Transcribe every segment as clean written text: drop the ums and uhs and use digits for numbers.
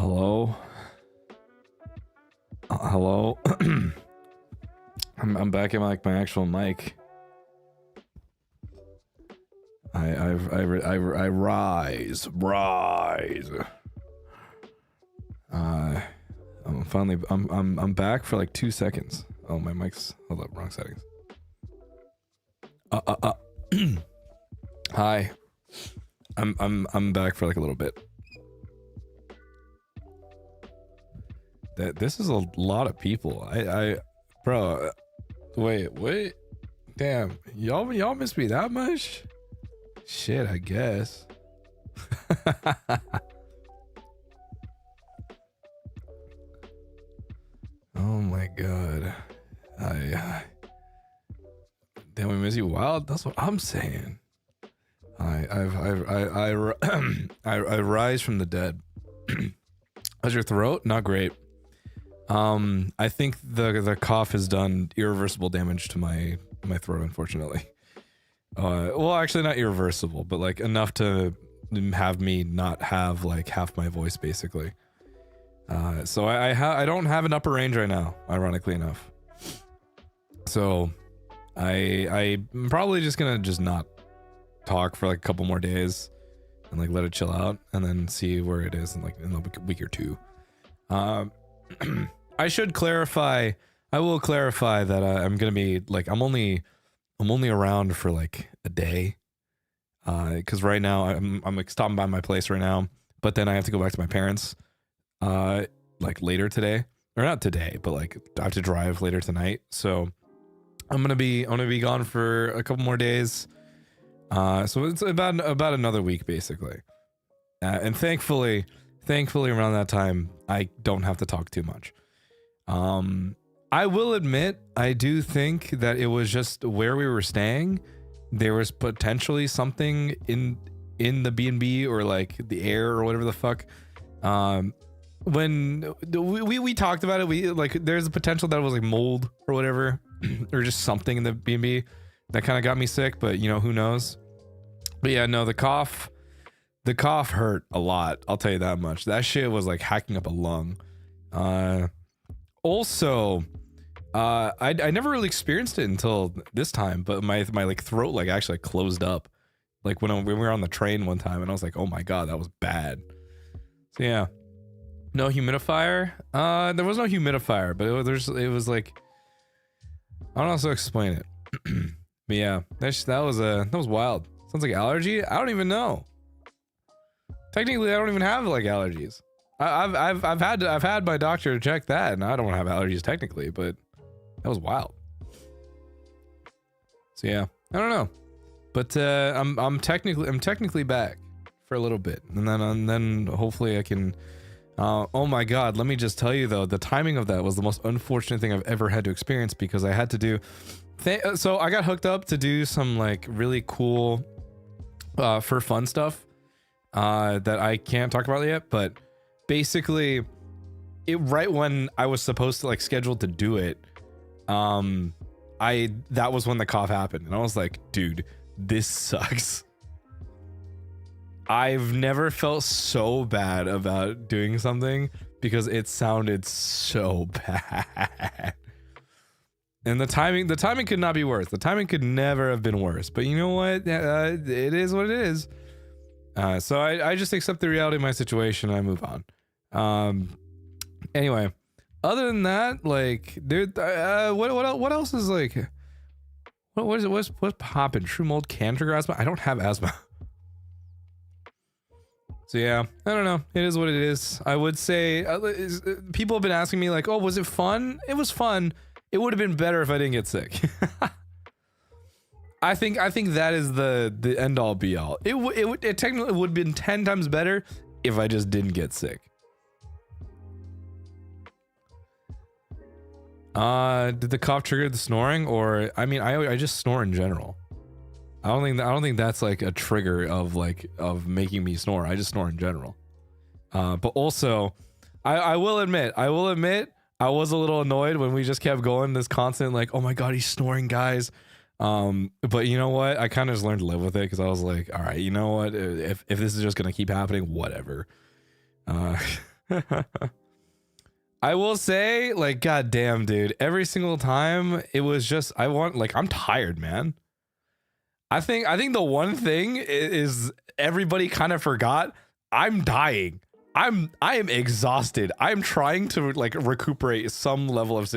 Hello? Hello? I'm back at my actual mic. I rise. I'm back for like 2 seconds. Oh, my mic's, hold up, wrong settings. Hi. I'm back for like a little bit. This is a lot of people. Bro, wait. Damn, y'all miss me that much? Shit, I guess. Oh my god. Damn, we miss you wild. That's what I'm saying. I rise from the dead. How's your throat? Not great. I think the cough has done irreversible damage to my throat, unfortunately. Well, actually not irreversible, but like enough to have me not have like half my voice, basically. So I don't have an upper range right now, ironically enough. So I'm probably just gonna not talk for like a couple more days and like let it chill out and then see where it is in like in a week or two. I should clarify. I will clarify that I'm gonna be like I'm only around for like a day, because right now I'm like stopping by my place right now, but then I have to go back to my parents, like later today, or not today, but like I have to drive later tonight. So I'm gonna be gone for a couple more days. So it's about another week basically, and thankfully around that time I don't have to talk too much. I will admit, I do think that it was just where we were staying. There was potentially something in the B&B or like the air or whatever the fuck. When we talked about it, we like there's a potential that it was like mold or whatever, or just something in the B&B that kind of got me sick. But you know, who knows? But yeah, no, the cough hurt a lot. I'll tell you that much. That shit was like hacking up a lung. Also, I never really experienced it until this time, but my like throat like actually closed up, like when we were on the train one time, and I was like, oh my god, that was bad. So yeah, no humidifier. There was no humidifier, but it was like, I don't know how to explain it. But yeah, that was wild. Sounds like allergy. I don't even know. Technically, I don't even have like allergies. I've had my doctor check that, and I don't have allergies technically, but that was wild. So yeah, I don't know, but I'm technically back for a little bit, and then hopefully I can. Oh my god, let me just tell you though, the timing of that was the most unfortunate thing I've ever had to experience, because I had to do. So I got hooked up to do some like really cool, for fun stuff, that I can't talk about yet, but. Basically, right when I was supposed to like scheduled to do it, that was when the cough happened, and I was like, dude, this sucks. I've never felt so bad about doing something because it sounded so bad. And the timing could not be worse. The timing could never have been worse. But you know what? It is what it is. So I just accept the reality of my situation and I move on. Anyway, other than that, like, dude, what else is like, what's poppin'? True mold can trigger asthma? I don't have asthma. So yeah, I don't know. It is what it is. I would say, people have been asking me like, oh, was it fun? It was fun. It would have been better if I didn't get sick. I think that is the end all be all. It technically would have been 10 times better if I just didn't get sick. Did the cough trigger the snoring? Or I mean, I just snore in general. I don't think that's like a trigger of making me snore. I just snore in general. But also, I will admit I was a little annoyed when we just kept going this constant like, oh my god, he's snoring, guys. But you know what? I kind of just learned to live with it, because I was like, all right, you know what? If this is just gonna keep happening, whatever. I will say, like, goddamn, dude, every single time it was just, I'm tired, man. I think the one thing is everybody kind of forgot. I'm dying. I am exhausted. I'm trying to like recuperate some level of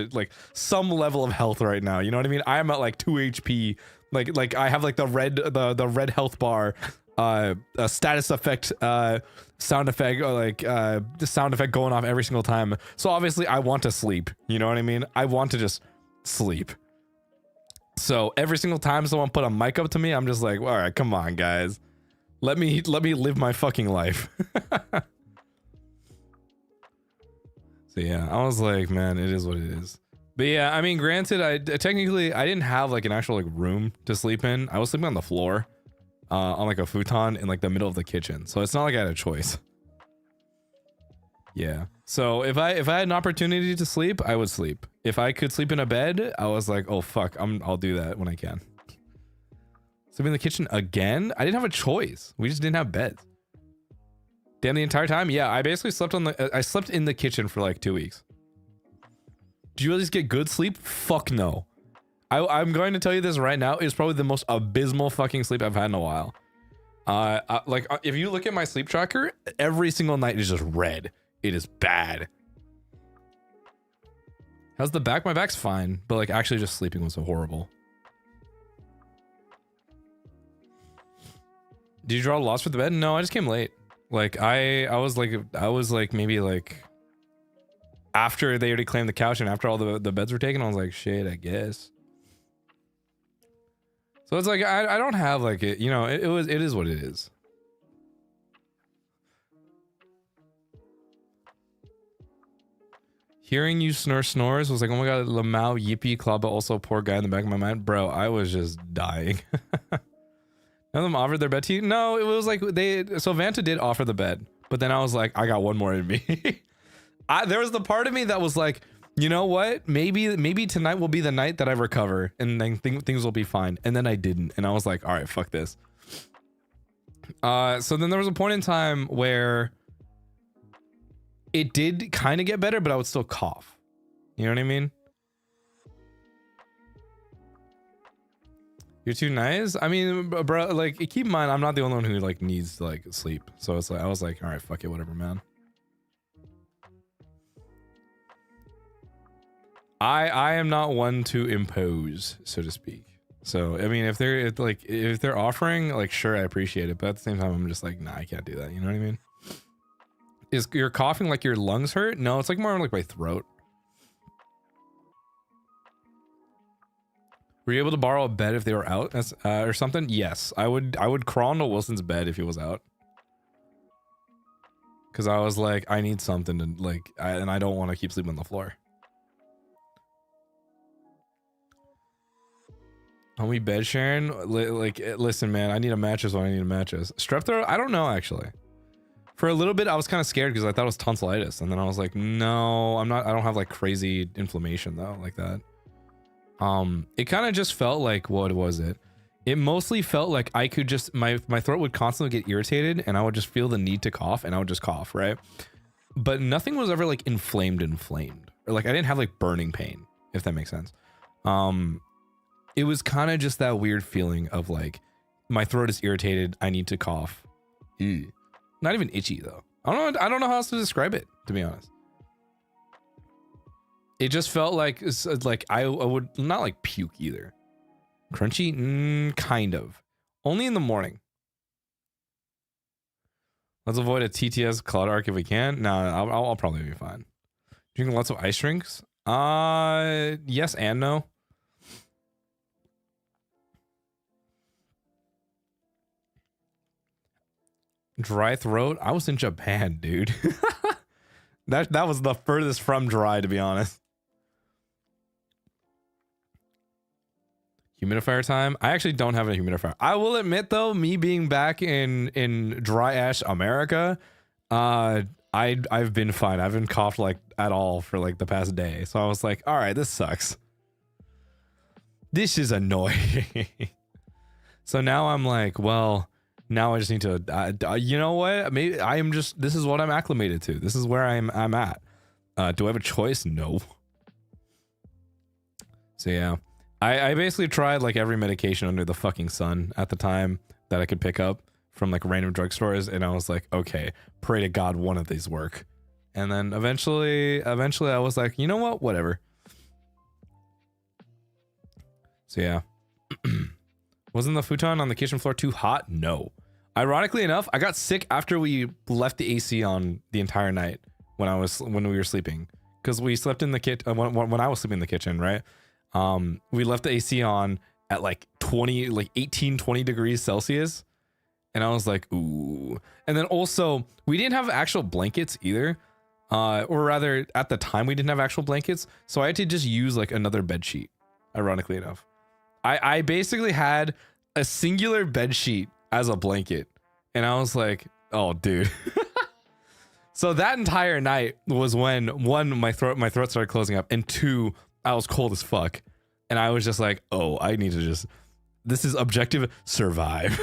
health right now. You know what I mean? I am at like 2 HP. Like I have like the red health bar, a status effect, sound effect, the sound effect going off every single time. So obviously I want to sleep. You know what I mean? I want to just sleep. So every single time someone put a mic up to me, I'm just like, all right, come on, guys. Let me live my fucking life. So yeah, I was like, man, it is what it is. But yeah, I mean, granted, I didn't have like an actual like room to sleep in. I was sleeping on the floor, on like a futon in like the middle of the kitchen. So it's not like I had a choice. Yeah. So if I had an opportunity to sleep, I would sleep. If I could sleep in a bed, I was like, oh fuck, I'll do that when I can. Sleep in the kitchen again? I didn't have a choice. We just didn't have beds. Damn, the entire time? Yeah, I basically slept I slept in the kitchen for like 2 weeks. Did you at least get good sleep? Fuck no. I'm going to tell you this right now. It's probably the most abysmal fucking sleep I've had in a while. If you look at my sleep tracker, every single night is just red. It is bad. How's the back? My back's fine, but like actually just sleeping was so horrible. Did you draw lots for the bed? No, I just came late. Like I was like maybe like after they already claimed the couch and after all the beds were taken, I was like, shit, I guess. So it's like I don't have like it, you know, it is what it is. Hearing you snores was like, oh my god, Lamau, yippee, Claude, but also poor guy in the back of my mind. Bro, I was just dying. None of them offered their bed to you? No, it was like so Vanta did offer the bed, but then I was like, I got one more in me. There was the part of me that was like, you know what? Maybe tonight will be the night that I recover and then things will be fine. And then I didn't. And I was like, all right, fuck this. So then there was a point in time where it did kind of get better, but I would still cough. You know what I mean? You're too nice. I mean, bro, like keep in mind, I'm not the only one who like needs to like sleep. So it's like, I was like, all right, fuck it, whatever, man. I am not one to impose, so to speak. So I mean, if they're offering, like, sure, I appreciate it, but at the same time, I'm just like, nah, I can't do that. You know what I mean? Is you're coughing like your lungs hurt? No, it's like more like my throat. Were you able to borrow a bed if they were out or something? Yes, I would crawl into Wilson's bed if he was out. Cause I was like, I need something to like, and I don't want to keep sleeping on the floor. Homie bed sharing, like, listen, man, I need a mattress when I need a mattress. Strep throat? I don't know, actually. For a little bit, I was kind of scared because I thought it was tonsillitis. And then I was like, no, I don't have like crazy inflammation though, like that. It kind of just felt like, what was it? It mostly felt like I could just, my throat would constantly get irritated and I would just feel the need to cough and I would just cough, right? But nothing was ever like inflamed. Or like I didn't have like burning pain, if that makes sense. It was kind of just that weird feeling of like, my throat is irritated, I need to cough. Ew. Not even itchy though. I don't know how else to describe it, to be honest. It just felt like I would not like puke either. Crunchy? Kind of. Only in the morning. Let's avoid a TTS Claude arc if we can. No, I'll probably be fine. Drinking lots of ice drinks? Yes and no. Dry throat? I was in Japan, dude. that was the furthest from dry, to be honest. Humidifier time? I actually don't have a humidifier. I will admit though, me being back in dry ash America, I've been fine. I haven't coughed like at all for like the past day. So I was like, all right, this sucks. This is annoying. So now I'm like, well, Now I just need to, you know what? Maybe I am just, this is what I'm acclimated to. This is where I'm at. Do I have a choice? No. So yeah, I basically tried like every medication under the fucking sun at the time that I could pick up from like random drugstores. And I was like, okay, pray to God one of these work. And then eventually I was like, you know what? Whatever. So yeah. Wasn't the futon on the kitchen floor too hot? No. Ironically enough, I got sick after we left the AC on the entire night when we were sleeping, because we slept in the kitchen when I was sleeping in the kitchen, right? We left the AC on at like 18, 20 degrees Celsius. And I was like, ooh. And then also we didn't have actual blankets either. Or rather at the time we didn't have actual blankets. So I had to just use like another bed sheet, ironically enough. I basically had a singular bed sheet as a blanket, and I was like, oh dude. So that entire night was when one, my throat started closing up, and two, I was cold as fuck. And I was just like, oh, I need to this is objective survive.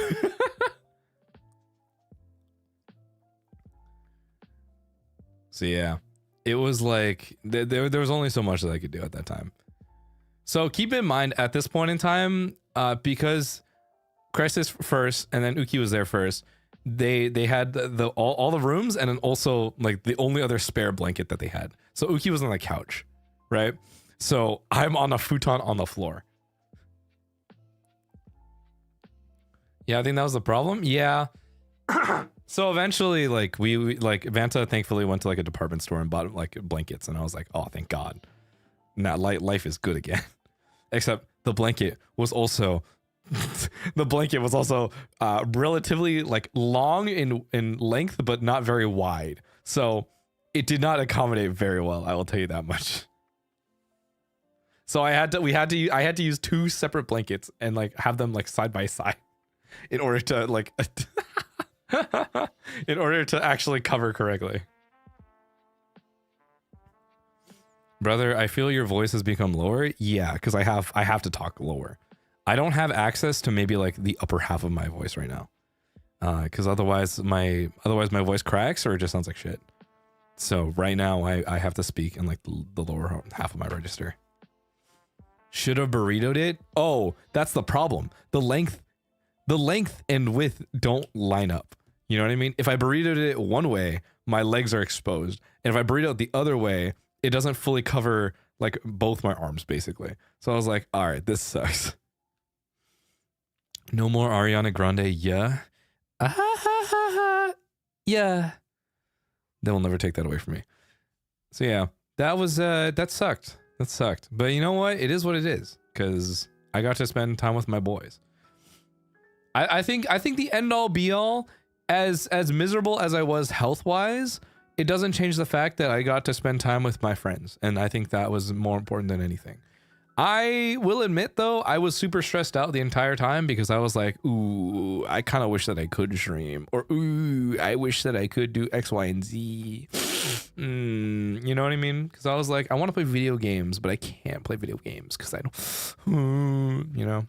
So yeah, it was like, there was only so much that I could do at that time. So keep in mind at this point in time, because Crisis first and then Uki was there first, they had all the rooms, and then also like the only other spare blanket that they had. So Uki was on the couch, right? So I'm on a futon on the floor. Yeah, I think that was the problem. Yeah. So eventually, like we like Vanta thankfully went to like a department store and bought like blankets, and I was like, oh, thank God. Now life is good again. Except the blanket was also relatively like long in length, but not very wide. So it did not accommodate very well, I will tell you that much. So I had to use two separate blankets and like have them like side by side in order to like in order to actually cover correctly. Brother, I feel your voice has become lower. Yeah, because I have to talk lower. I don't have access to maybe like the upper half of my voice right now. Because otherwise my voice cracks or it just sounds like shit. So right now I have to speak in like the lower half of my register. Should have burritoed it? Oh, that's the problem. The length and width don't line up. You know what I mean? If I burritoed it one way, my legs are exposed. And if I burrito it the other way, it doesn't fully cover like both my arms basically. So I was like, all right, this sucks. No more Ariana Grande. Yeah. Yeah. They will never take that away from me. So yeah, that was, that sucked. That sucked. But you know what? It is what it is. Cause I got to spend time with my boys. I think the end all be all, as miserable as I was health wise, it doesn't change the fact that I got to spend time with my friends. And I think that was more important than anything. I will admit though, I was super stressed out the entire time because I was like, ooh, I kind of wish that I could stream, or ooh, I wish that I could do X, Y, and Z. You know what I mean? Because I was like, I want to play video games, but I can't play video games because I don't, you know?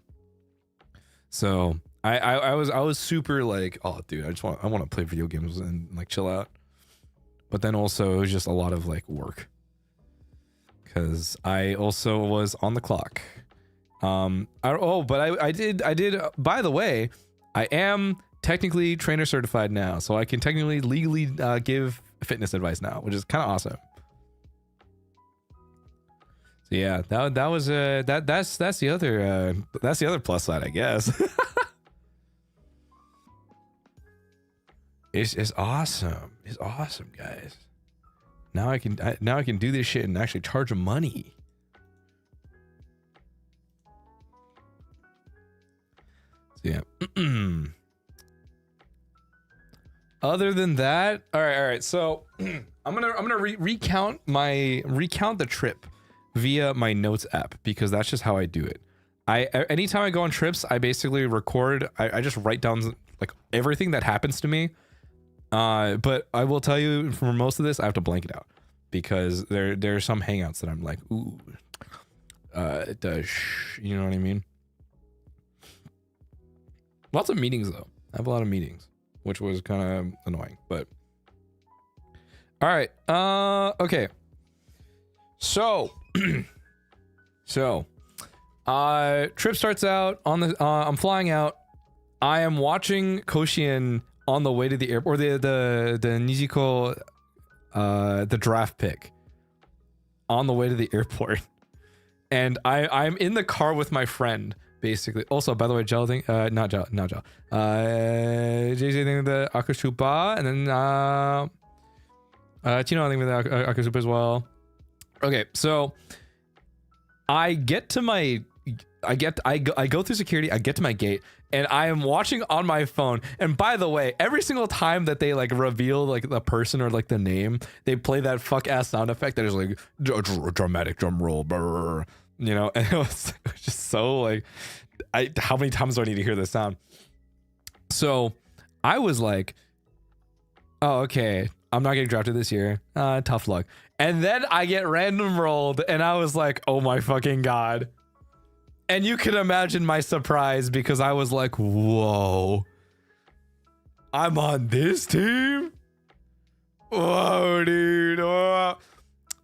So I was super like, oh dude, I want to play video games and like chill out. But then also it was just a lot of like work. Because I also was on the clock. But I did, by the way, I am technically trainer certified now. So I can technically legally give fitness advice now, which is kind of awesome. So yeah, that was that's the other plus side, I guess. It's awesome. It's awesome, guys. Now I can do this shit and actually charge them money. So yeah. Other than that, all right. So I'm gonna recount the trip via my notes app, because that's just how I do it. Anytime I go on trips, I basically record. I just write down like everything that happens to me. But I will tell you, for most of this, I have to blank it out, because there are some hangouts that I'm like, ooh, you know what I mean? Lots of meetings though. I have a lot of meetings, which was kind of annoying, but all right. Okay. So, trip starts out on the, I'm flying out. I am watching Koshien on the way to the airport, or the Nijiko, the draft pick on the way to the airport. And I'm in the car with my friend, basically. Also, by the way, Gel thing, not Gel. JJ thing with the Akashupa, and then, Tino I think with the Akashupa as well. Okay, so I get to my, I go through security, I get to my gate, and I am watching on my phone. And by the way, every single time that they like reveal like the person or like the name, they play that fuck ass sound effect that is like dramatic drum roll, brr, you know. And it was just so like, how many times do I need to hear this sound? So I was like, oh, okay, I'm not getting drafted this year. Tough luck. And then I get random rolled, and I was like, oh my fucking god. And you can imagine my surprise, because I was like, whoa, I'm on this team? Whoa, dude. Whoa.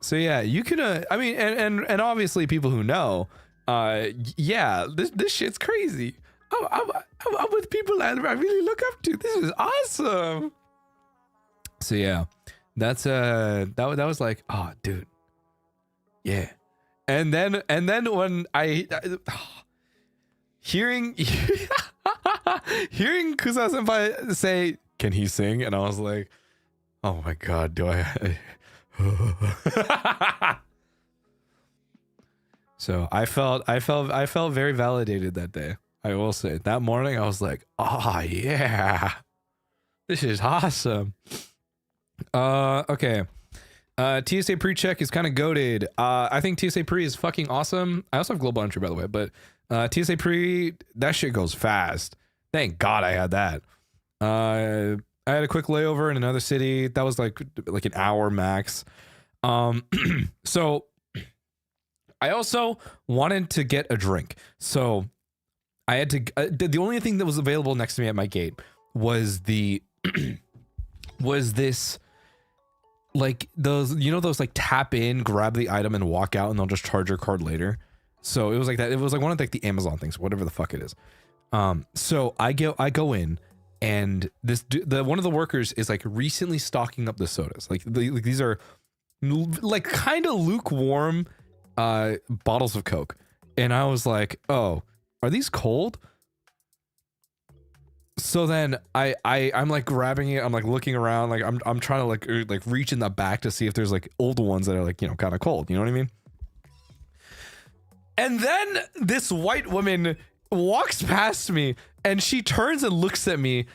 So yeah, you can, I mean, and obviously people who know, yeah, this shit's crazy. I'm with people that I really look up to. This is awesome. So yeah, that's, that was like, oh, dude. Yeah. And then when I hearing Kusa senpai say, "Can he sing?" and I was like, "Oh my god, do I?" So I felt very validated that day. I will say that morning I was like, "Oh yeah, this is awesome." Okay. TSA pre-check is kind of goated. I think TSA pre is fucking awesome. I also have global entry, by the way, but TSA pre, that shit goes fast. Thank God I had that. I had a quick layover in another city. That was like an hour max. So I also wanted to get a drink. So I had to, the only thing that was available next to me at my gate was was this, like those, you know, those like tap in, grab the item and walk out and they'll just charge your card later. So it was like that. It was like one of like the Amazon things, whatever the fuck it is. So I go in, and one of the workers is like recently stocking up the sodas. Like these are like kind of lukewarm bottles of Coke. And I was like, oh, are these cold? So then I'm like grabbing it. I'm like looking around, like I'm trying to like reach in the back to see if there's like old ones that are like, you know, kind of cold. You know what I mean? And then this white woman walks past me, and she turns and looks at me,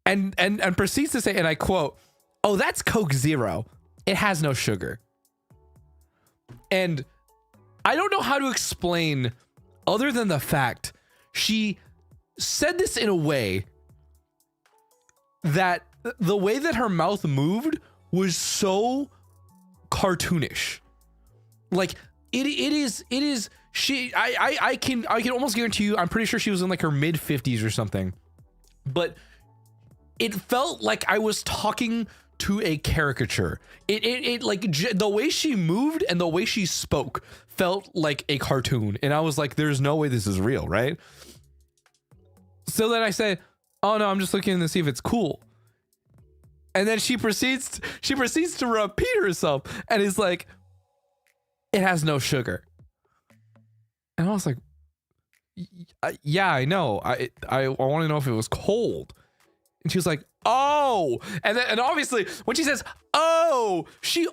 and proceeds to say, and I quote, "Oh, that's Coke Zero. It has no sugar." And I don't know how to explain, other than the fact she said this in a way that the way that her mouth moved was so cartoonish. Like it is she, I can almost guarantee you, I'm pretty sure she was in like her mid 50s or something, but it felt like I was talking to a caricature. It like the way she moved and the way she spoke felt like a cartoon, and I was like, there's no way this is real, right? So then I said, oh no, I'm just looking to see if it's cool. And then she proceeds to repeat herself and is like, it has no sugar. And I was like, yeah, I know. I want to know if it was cold. And she was like, oh. And obviously when she says, oh, she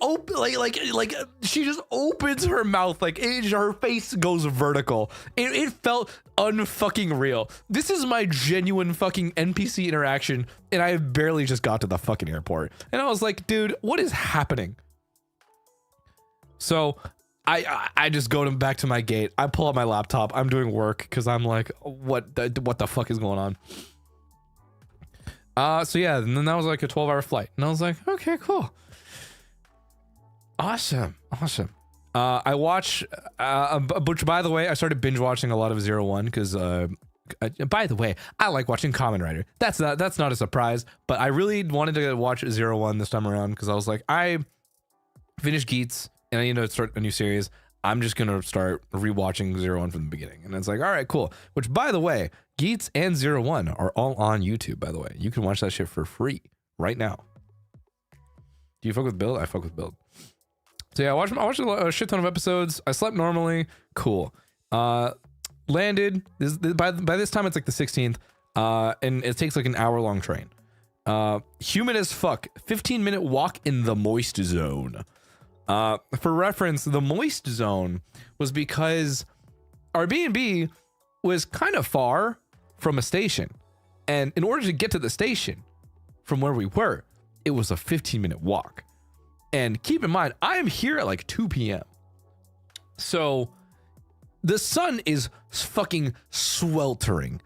she just opens her mouth, like her face goes vertical. It felt unfucking real. This is my genuine fucking NPC interaction, and I barely just got to the fucking airport. And I was like, dude, what is happening? So I just go back to my gate. I pull out my laptop. I'm doing work because I'm like, what the fuck is going on? So yeah, and then that was like a 12-hour flight, and I was like, okay, cool, awesome. I watch, which by the way, I started binge watching a lot of 01 because By the way, I like watching Kamen Rider. That's not a surprise, but I really wanted to watch 01 this time around because I was like, I finished Geats and I need to start a new series. I'm just gonna start rewatching 01 from the beginning, and it's like, all right, cool. Which, by the way, Geats and 01 are all on YouTube. By the way, you can watch that shit for free right now. Do you fuck with Build? I fuck with Build. So yeah, I watched a shit ton of episodes. I slept normally. Cool. Landed by this time it's like the 16th, and it takes like an hour-long train. Humid as fuck. 15-minute walk in the moist zone. For reference, the moist zone was because Airbnb was kind of far from a station, and in order to get to the station from where we were, it was a 15-minute walk. And keep in mind, I am here at like 2 p.m. So the sun is fucking sweltering.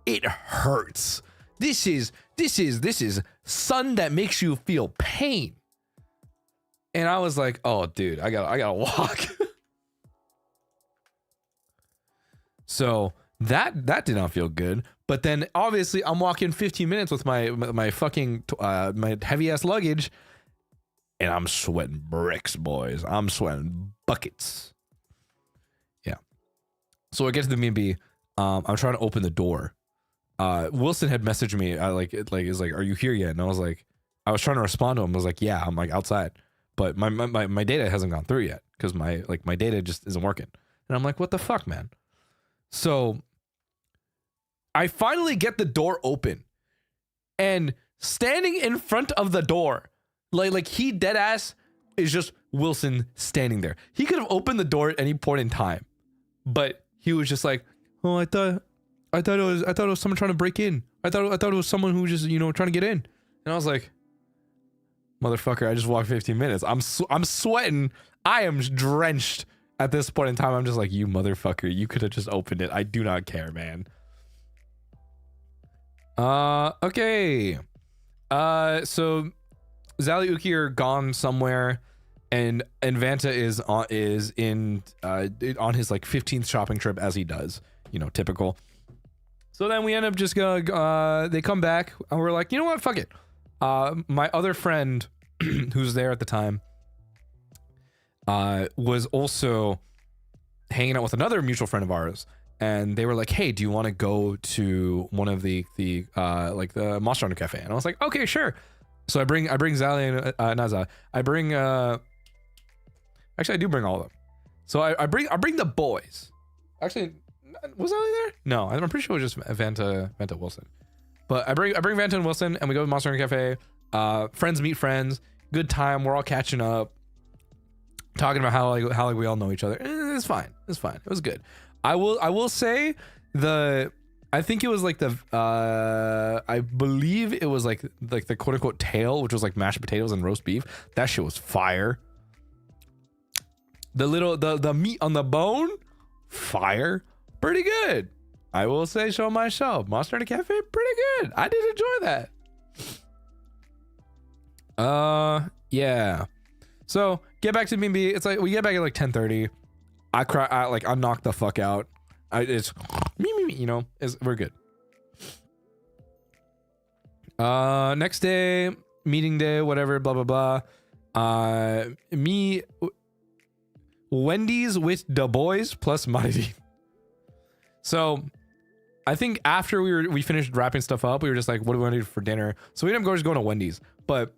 It hurts. This is sun that makes you feel pain. And I was like, oh dude, I gotta walk. So that did not feel good. But then obviously I'm walking 15 minutes with my fucking my heavy ass luggage, and I'm sweating bricks, boys. I'm sweating buckets. Yeah. So I get to the B&B. I'm trying to open the door. Wilson had messaged me. Is like, are you here yet? And I was trying to respond to him. I was like, yeah, I'm like outside, but my data hasn't gone through yet because my data just isn't working. And I'm like, what the fuck, man? So I finally get the door open, and standing in front of the door, like he dead ass is just Wilson standing there. He could have opened the door at any point in time, but he was just like, oh, I thought it was someone trying to break in. I thought it was someone who was just, trying to get in. And I was like, motherfucker, I just walked 15 minutes. I'm sweating. I am drenched at this point in time. I'm just like, you motherfucker, you could have just opened it. I do not care, man. Okay. So Zali Uki are gone somewhere, and Vanta is on his like 15th shopping trip, as he does, typical. So then we end up just going, they come back and we're like, you know what? Fuck it. My other friend who's there at the time, was also hanging out with another mutual friend of ours. And they were like, hey, do you want to go to one of the Monster Hunter Cafe? And I was like, okay, sure. So I bring Zali and Naza. Actually, I do bring all of them. So I bring the boys. Actually, was Zali there? No, I'm pretty sure it was just Vanta Wilson. But I bring Vanta and Wilson, and we go to Monster Hunter Cafe. Friends meet friends. Good time. We're all catching up, talking about how we all know each other. It's fine. It's fine. It was good. I will say I think it was like I believe it was like the quote unquote tail, which was like mashed potatoes and roast beef. That shit was fire. The meat on the bone, fire. Pretty good. I will say, show myself. Monster Hunter Cafe, pretty good. I did enjoy that. Yeah. So get back to B&B. It's like we get back at like 10:30. I cry. I knocked the fuck out. It's me. We're good. Next day, meeting day, whatever. Blah blah blah. Me, Wendy's with the boys plus Maridi. So I think after we finished wrapping stuff up, we were just like, what do we want to do for dinner? So we ended up just going to Wendy's, but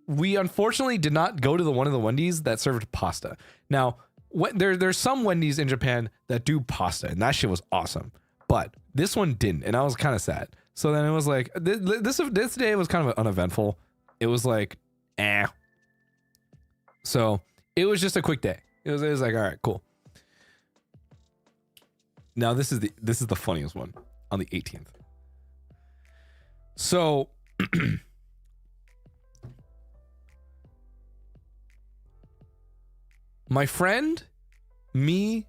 we unfortunately did not go to one of the Wendy's that served pasta. Now, there's some Wendy's in Japan that do pasta, and that shit was awesome, but this one didn't, and I was kind of sad. So then it was like, this day was kind of uneventful. It was like, So it was just a quick day. It was like, all right, cool. Now this is the funniest one on the 18th. So my friend, me,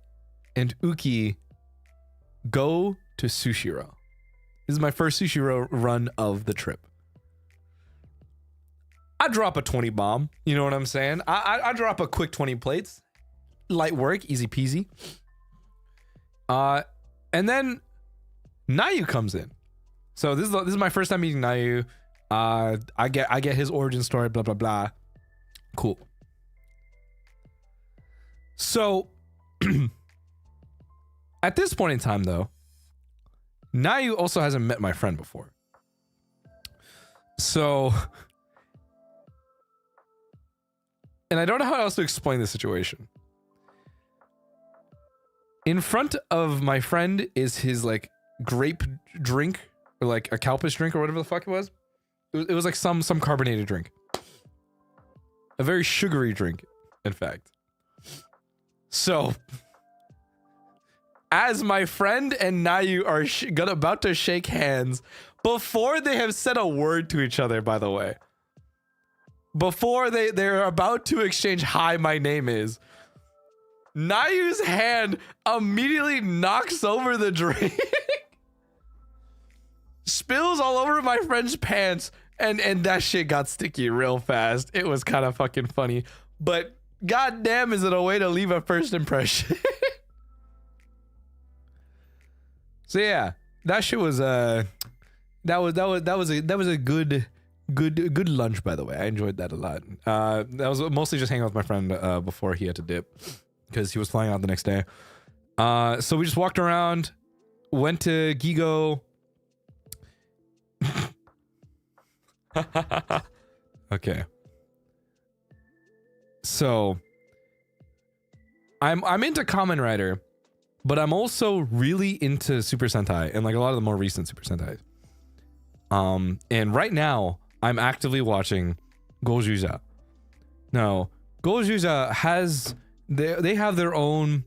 and Uki go to Sushiro. This is my first Sushiro run of the trip. I drop a 20 bomb. You know what I'm saying? I drop a quick 20 plates. Light work, easy peasy. And then Nayu comes in. So this is my first time meeting Nayu. I get his origin story, blah blah blah. Cool. So at this point in time though, Nayu also hasn't met my friend before. So, and I don't know how else to explain this situation. In front of my friend is his like grape drink, or like a Calpis drink, or whatever the fuck it was. It was like some carbonated drink. A very sugary drink, in fact. So, as my friend and Nayu are about to shake hands, before they have said a word to each other, by the way, before they're about to exchange "Hi, my name is," Nayu's hand immediately knocks over the drink, spills all over my friend's pants, and that shit got sticky real fast. It was kind of fucking funny, but goddamn, is it a way to leave a first impression? So yeah, that shit was that was a good lunch, by the way. I enjoyed that a lot. That was mostly just hanging out with my friend before he had to dip because he was flying out the next day. So we just walked around, went to Gigo. Okay. So I'm into Kamen Rider, but I'm also really into Super Sentai and like a lot of the more recent Super Sentai. And right now I'm actively watching Gojuja. Now, Gojuja has they have their own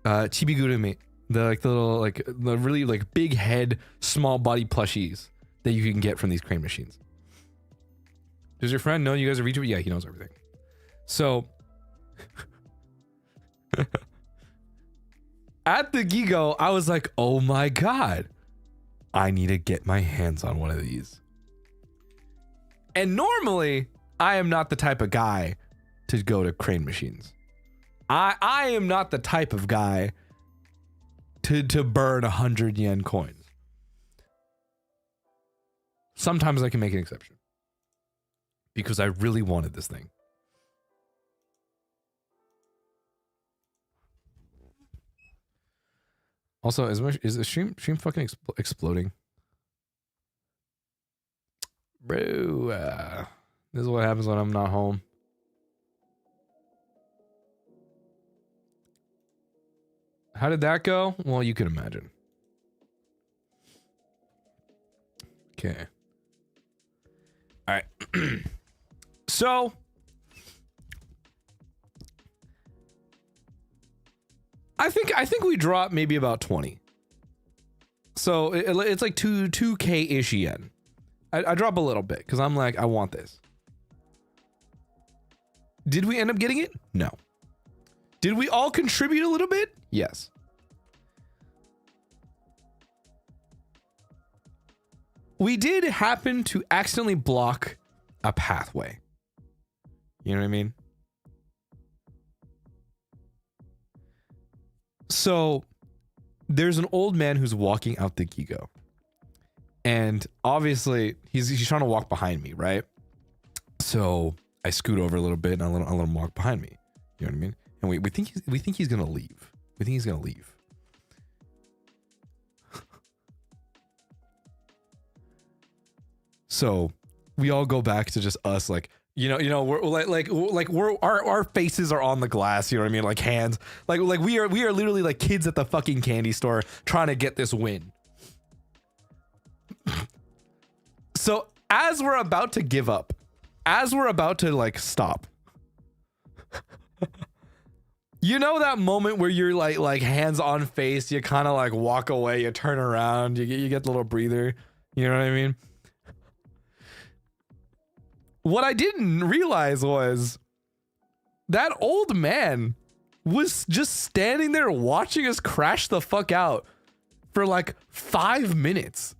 Chibigurumi, the little like the really like big head, small body plushies that you can get from these crane machines. Does your friend know you guys are VTubers? Yeah, he knows everything. So at the Gigo, I was like, oh my god, I need to get my hands on one of these. And normally, I am not the type of guy to go to crane machines. I am not the type of guy to burn 100 yen coins. Sometimes I can make an exception because I really wanted this thing. Also, is the stream fucking exploding? Bro, this is what happens when I'm not home. How did that go? Well, you can imagine. Okay. All right. So I think we dropped maybe about 20. So it's like 2K ish yen. I drop a little bit because I'm like, I want this. Did we end up getting it? No. Did we all contribute a little bit? Yes. We did happen to accidentally block a pathway. You know what I mean? So there's an old man who's walking out the Gigo. And obviously he's trying to walk behind me, right? So I scoot over a little bit and I let him walk behind me. You know what I mean? And we think he's gonna leave. We think he's gonna leave. So we all go back to just us, like, you know, we're like we're our faces are on the glass, you know what I mean? Like hands, like we are literally like kids at the fucking candy store trying to get this win. So as we're about to give up, as we're about to like stop, you know that moment where you're like hands on face, you kind of like walk away, you turn around, you get the little breather, you know what I mean? What I didn't realize was that old man was just standing there watching us crash the fuck out for like 5 minutes.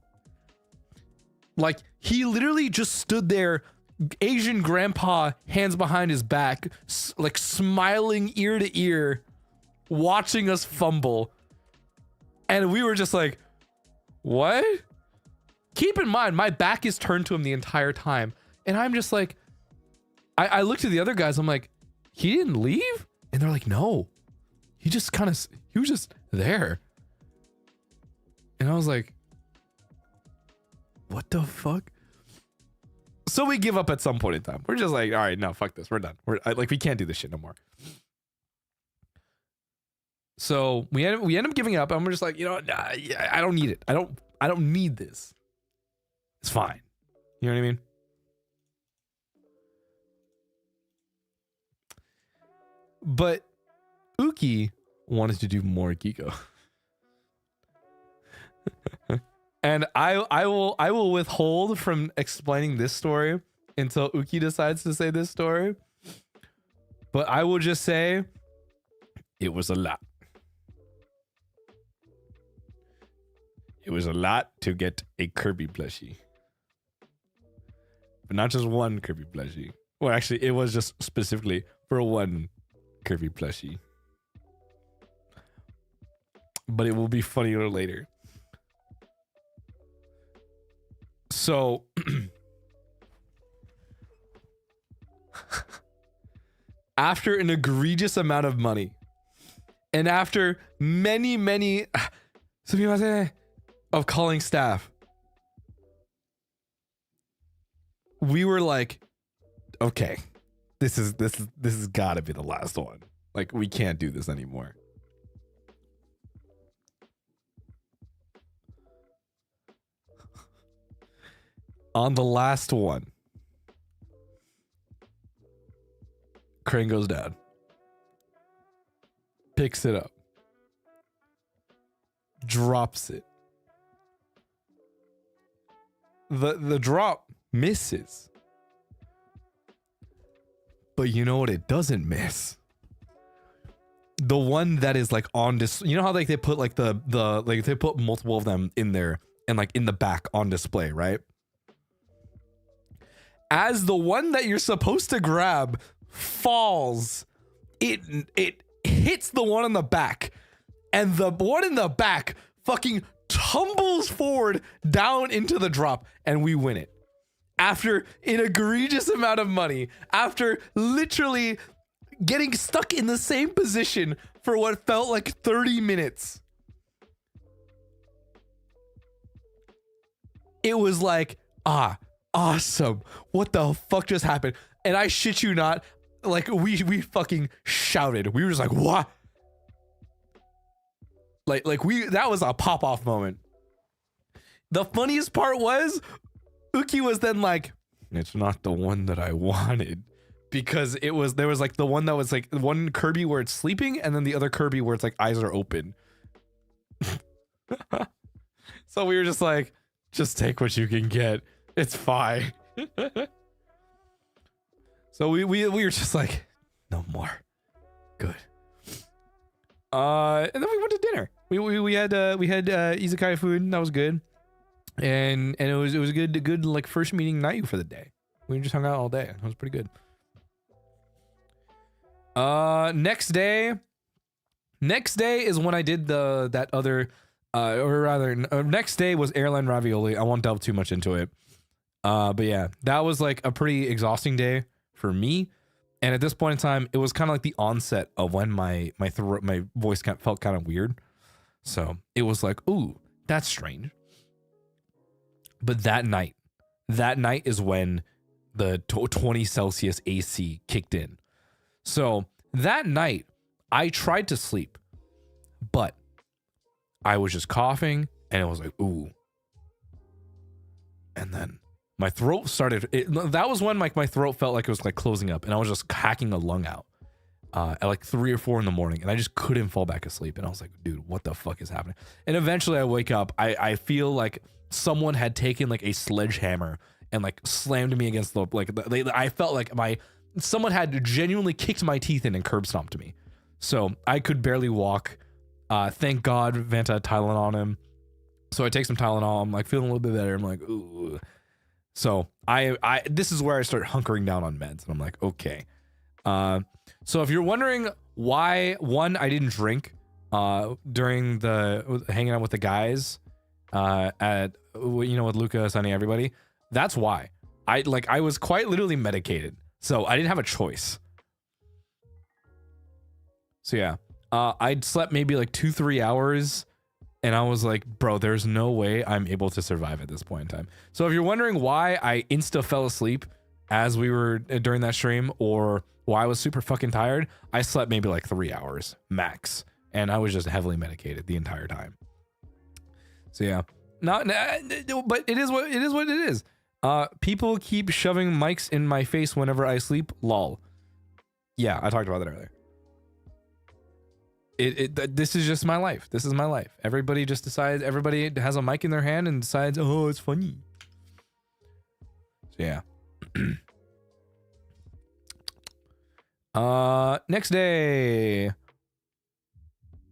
Like he literally just stood there, Asian grandpa, hands behind his back, like smiling ear to ear, watching us fumble. And we were just like, what? Keep in mind, my back is turned to him the entire time. And I'm just like, I looked at the other guys. I'm like, he didn't leave? And they're like, no. He was just there. And I was like, what the fuck? So we give up at some point in time. We're just like, all right, no, fuck this. We're done. We can't do this shit no more. So we end up giving up, and we're just like, you know, nah, yeah, I don't need it. I don't need this. It's fine. You know what I mean? But Uki wanted to do more Gigo. And I will withhold from explaining this story until Uki decides to say this story. But I will just say it was a lot. It was a lot to get a Kirby plushie. But not just one Kirby plushie. Well, actually, it was just specifically for one Kirby plushie. But it will be funnier later. So after an egregious amount of money and after many of calling staff, we were like, okay, this is gotta be the last one. Like, we can't do this anymore. On the last one, crane goes down, picks it up, drops it. The drop misses. But you know what it doesn't miss? The one that is like on display. You know how like they put like the like they put multiple of them in there and like in the back on display, right? As the one that you're supposed to grab falls, it hits the one in the back, and the one in the back fucking tumbles forward down into the drop, and we win it. After an egregious amount of money, after literally getting stuck in the same position for what felt like 30 minutes. It was like, awesome. What the fuck just happened? And I shit you not, like we fucking shouted. We were just like, what? Like that was a pop-off moment. The funniest part was Uki was then like, it's not the one that I wanted. Because there was like the one that was like one Kirby where it's sleeping, and then the other Kirby where it's like eyes are open. So we were just like, just take what you can get. It's fine. So we were just like, no more. Good. And then we went to dinner. We had izakaya food. That was good. And it was a good like first meeting night for the day. We just hung out all day. It was pretty good. Next day is when I did that other next day was airline ravioli. I won't delve too much into it. But yeah, that was like a pretty exhausting day for me. And at this point in time, it was kind of like the onset of when my voice felt kind of weird. So it was like, ooh, that's strange. But that night is when the 20 Celsius AC kicked in. So that night I tried to sleep, but I was just coughing and it was like, ooh. And then my throat started, that was when like my throat felt like it was like closing up, and I was just hacking a lung out at like 3 or 4 in the morning, and I just couldn't fall back asleep. And I was like, dude, what the fuck is happening? And eventually I wake up. I feel like someone had taken like a sledgehammer and like slammed me against the, like I felt like someone had genuinely kicked my teeth in and curb stomped me. So I could barely walk. Thank God Vanta had Tylenol on him. So I take some Tylenol. I'm like feeling a little bit better. I'm like, ooh. So this is where I start hunkering down on meds. And I'm like, okay. So if you're wondering why, one, I didn't drink during the hanging out with the guys, at with Luca, Sunny, everybody. That's why I was quite literally medicated, so I didn't have a choice. So yeah, I'd slept maybe like 2-3 hours, and I was like, bro, there's no way I'm able to survive at this point in time. So if you're wondering why I insta fell asleep as we were during that stream, or why I was super fucking tired, I slept maybe like 3 hours max, and I was just heavily medicated the entire time. So yeah, but it is what it is. People keep shoving mics in my face whenever I sleep. Lol. Yeah, I talked about that earlier. This is just my life. This is my life. Everybody just decides. Everybody has a mic in their hand and decides, oh, it's funny. So yeah. Next day.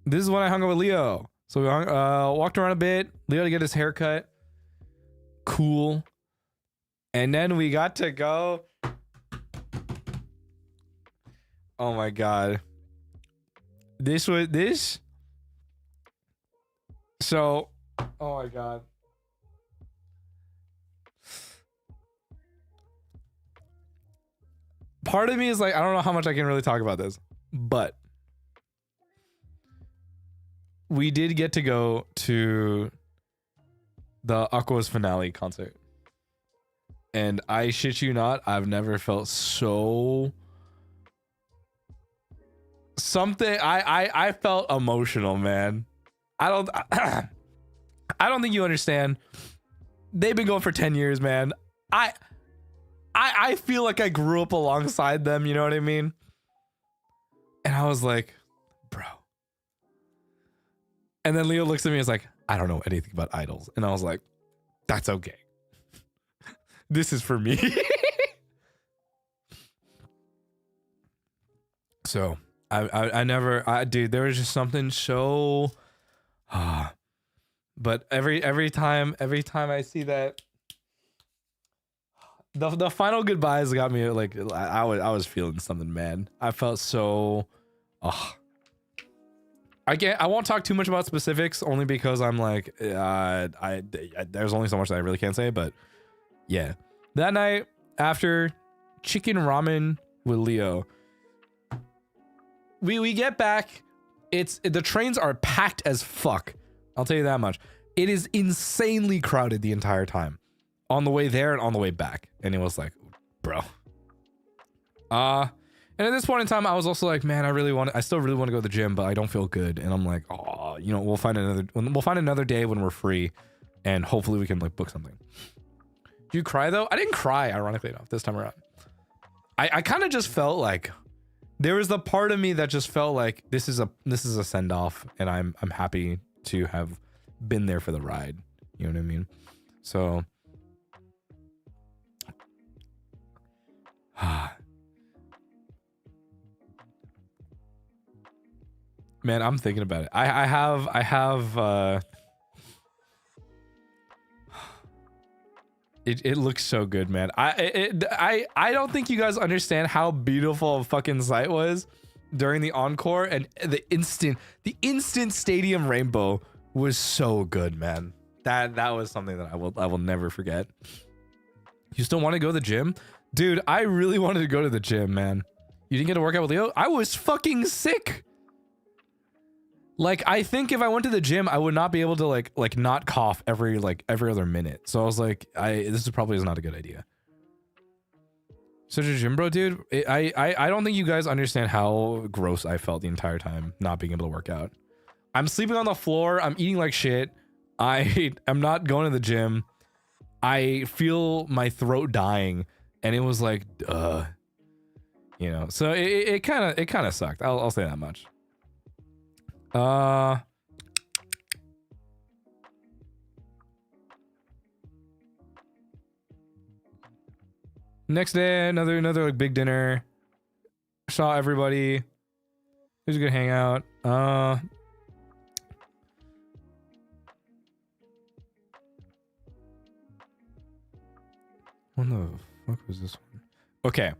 This is when I hung out with Leo. So we walked around a bit. Leo to get his haircut. Cool. And then we got to go. Oh my god. So, oh my god. Part of me is like, I don't know how much I can really talk about this, but we did get to go to the Aquors finale concert. And I shit you not, I've never felt so I felt emotional, man. I don't think you understand. They've been going for 10 years, man. I feel like I grew up alongside them, you know what I mean? And I was like, bro. And then Leo looks at me and is like, I don't know anything about idols. And I was like, that's okay. This is for me. So dude, there was just something so but every time I see that, the final goodbyes got me like, I was feeling something, man. I felt so I won't talk too much about specifics, only because I'm like, there's only so much that I really can't say, but yeah. That night, after chicken ramen with Leo, we get back. The trains are packed as fuck. I'll tell you that much. It is insanely crowded the entire time, on the way there and on the way back. And it was like, bro. And at this point in time, I was also like, man, I still really want to go to the gym, but I don't feel good. And I'm like, oh, we'll find another day when we're free, and hopefully we can like book something. Did you cry though? I didn't cry, ironically enough, this time around. I kind of just felt like there was the part of me that just felt like this is a send off, and I'm happy to have been there for the ride. You know what I mean? So man, I'm thinking about it. I have it looks so good, man. I don't think you guys understand how beautiful a fucking sight was during the encore, and the instant stadium rainbow was so good, man. That was something that I will never forget. You still want to go to the gym? Dude, I really wanted to go to the gym, man. You didn't get to work out with Leo? I was fucking sick. Like, I think if I went to the gym, I would not be able to like not cough every other minute. So I was like, this is probably not a good idea. Such a gym bro, dude. I don't think you guys understand how gross I felt the entire time not being able to work out. I'm sleeping on the floor. I'm eating like shit. I'm not going to the gym. I feel my throat dying, and it was like, So it kind of sucked. I'll say that much. Next day, another like big dinner. Saw everybody. It was a good hangout. What the fuck was this one? Okay.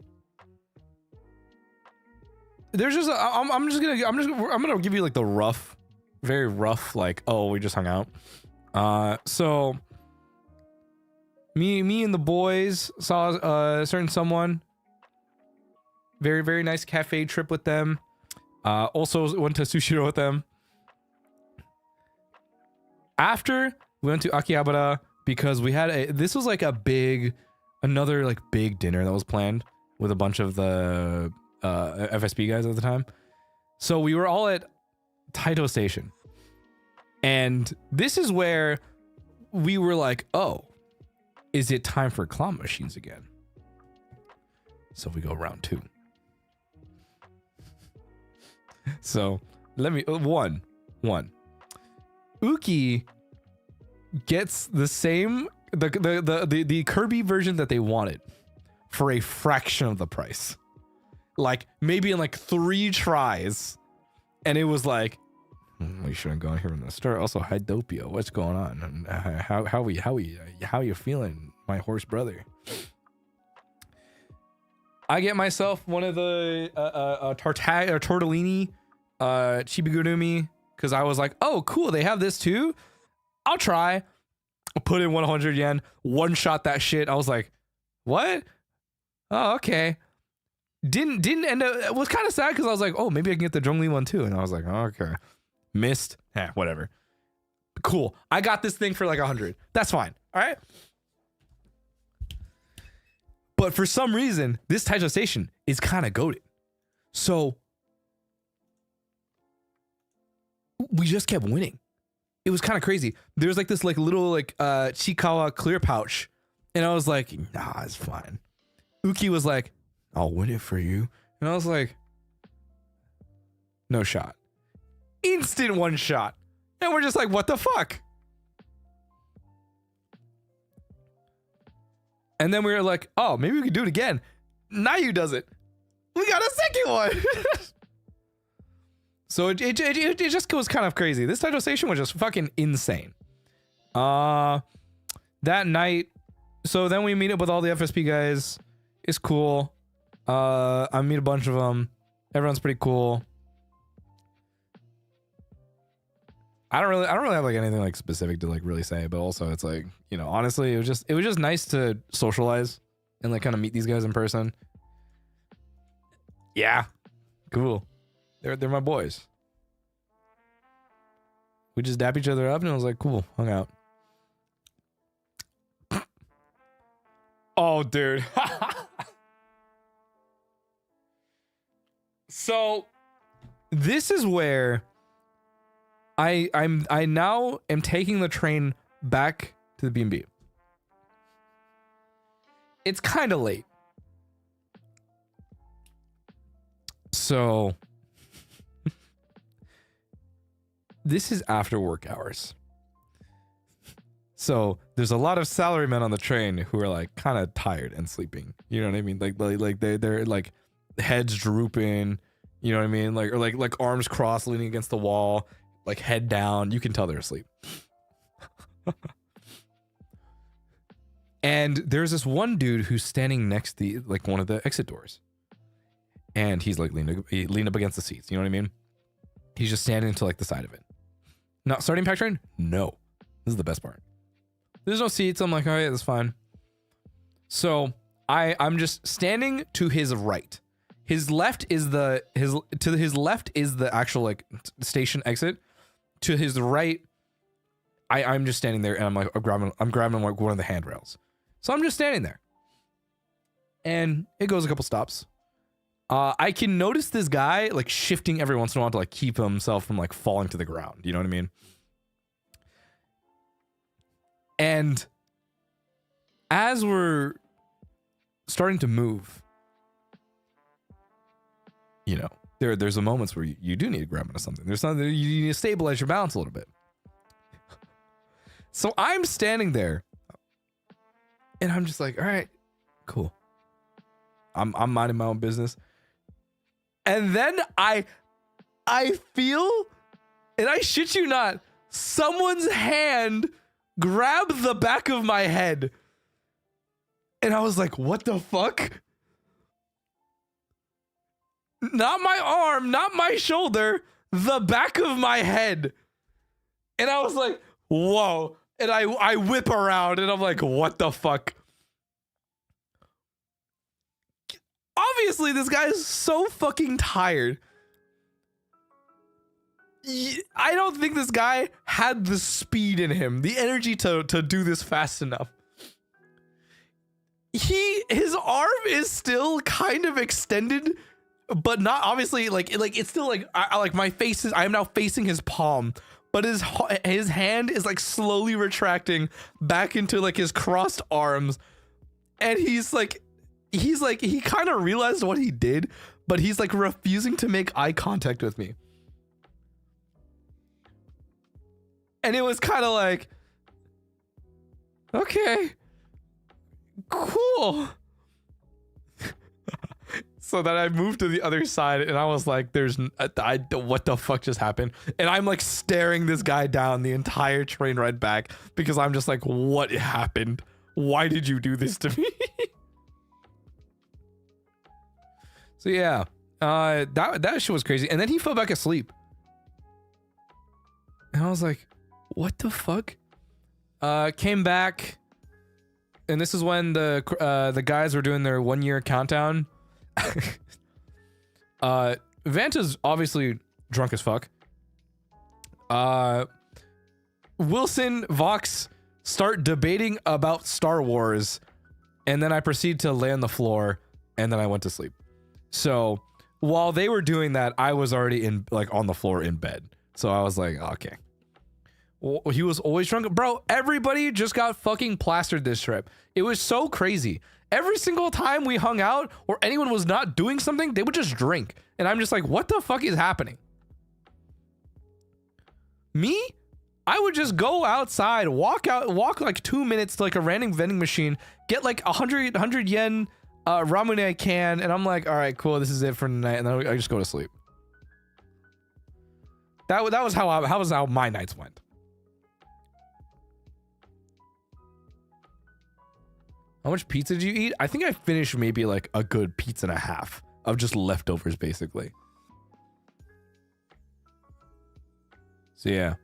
There's just I'm gonna give you like the rough, very rough, like, oh, we just hung out. So me and the boys saw a certain someone. Very, very nice cafe trip with them. Also went to Sushiro with them. After we went to Akihabara because we had this was like another like big dinner that was planned with a bunch of the FSP guys at the time. So we were all at Taito Station. And this is where we were like, oh, is it time for claw machines again? So we go round 2. So let me one. Uki gets the same the Kirby version that they wanted for a fraction of the price. Like maybe in like 3 tries. And it was like, we shouldn't go in here from the start. Also, hi Dopio, what's going on? How you feeling, my horse brother? I get myself one of the tortellini chibigurumi because I was like, oh cool, they have this too. I'll try. I'll put in 100 yen, one shot that shit. I was like, what? Oh, okay. Didn't end up. It was kind of sad because I was like, oh, maybe I can get the Zhongli one too. And I was like, oh, okay. Missed. Whatever. Cool. I got this thing for like 100. That's fine. All right. But for some reason, this Taito Station is kind of goated. So we just kept winning. It was kind of crazy. There was like this like little like Chikawa clear pouch. And I was like, nah, it's fine. Uki was like, I'll win it for you. And I was like, no shot. Instant one shot. And we're just like, what the fuck? And then we were like, oh, maybe we could do it again. Nayu does it. We got a second one. So it just goes kind of crazy. This Taito Station was just fucking insane. That night, so then we meet up with all the FSP guys. It's cool. I meet a bunch of them. Everyone's pretty cool. I don't really have like anything like specific to like really say, but also it's like, you know, honestly, it was just nice to socialize and like kind of meet these guys in person. Yeah. Cool. They're my boys. We just dap each other up and it was like, cool, hung out. Oh, dude. So this is where I now am taking the train back to the B&B. It's kind of late. So this is after work hours. So there's a lot of salarymen on the train who are like kind of tired and sleeping. You know what I mean? Like they're like heads drooping, you know what I mean? Like, or like arms crossed leaning against the wall, like head down. You can tell they're asleep. And there's this one dude who's standing next to the, like one of the exit doors. And he's like leaned up against the seats. You know what I mean? He's just standing to like the side of it. Not starting pack train? No. This is the best part. There's no seats. I'm like, all right, that's fine. So I'm just standing to his right. His left is the left is the actual like station exit. To his right, I'm just standing there and I'm like I'm grabbing like one of the handrails. So I'm just standing there. And it goes a couple stops. I can notice this guy like shifting every once in a while to like keep himself from like falling to the ground. You know what I mean? And as we're starting to move, you know, there's a moments where you do need to grab onto something. There's something you need to stabilize your balance a little bit. So I'm standing there and I'm just like, all right, cool. I'm minding my own business. And then I feel, and I shit you not, someone's hand grabbed the back of my head. And I was like, what the fuck? Not my arm, not my shoulder, the back of my head. And I was like, whoa, And I whip around and I'm like, what the fuck? Obviously, this guy is so fucking tired. I don't think this guy had the speed in him, the energy to do this fast enough. His arm is still kind of extended, but not obviously like it's still like I am now facing his palm, but his hand is like slowly retracting back into like his crossed arms, and he kind of realized what he did, but he's like refusing to make eye contact with me. And it was kind of like, okay, cool. So then I moved to the other side and I was like, what the fuck just happened? And I'm like staring this guy down the entire train ride back because I'm just like, what happened? Why did you do this to me? So yeah, that shit was crazy. And then he fell back asleep. And I was like, what the fuck? Came back, and this is when the guys were doing their 1 year countdown. Vanta's obviously drunk as fuck. Wilson, Vox start debating about Star Wars, and then I proceed to lay on the floor, and then I went to sleep. So while they were doing that, I was already on the floor in bed. So I was like, okay. Well, he was always drunk. Bro, everybody just got fucking plastered this trip. It was so crazy. Every single time we hung out or anyone was not doing something, they would just drink. And I'm just like, what the fuck is happening? Me? I would just go outside, walk like 2 minutes to like a random vending machine, get like 100 yen ramen I can, and I'm like, all right, cool, this is it for tonight, and then I just go to sleep. That was how my nights went. How much pizza did you eat? I think I finished maybe like a good pizza and a half of just leftovers, basically. So yeah.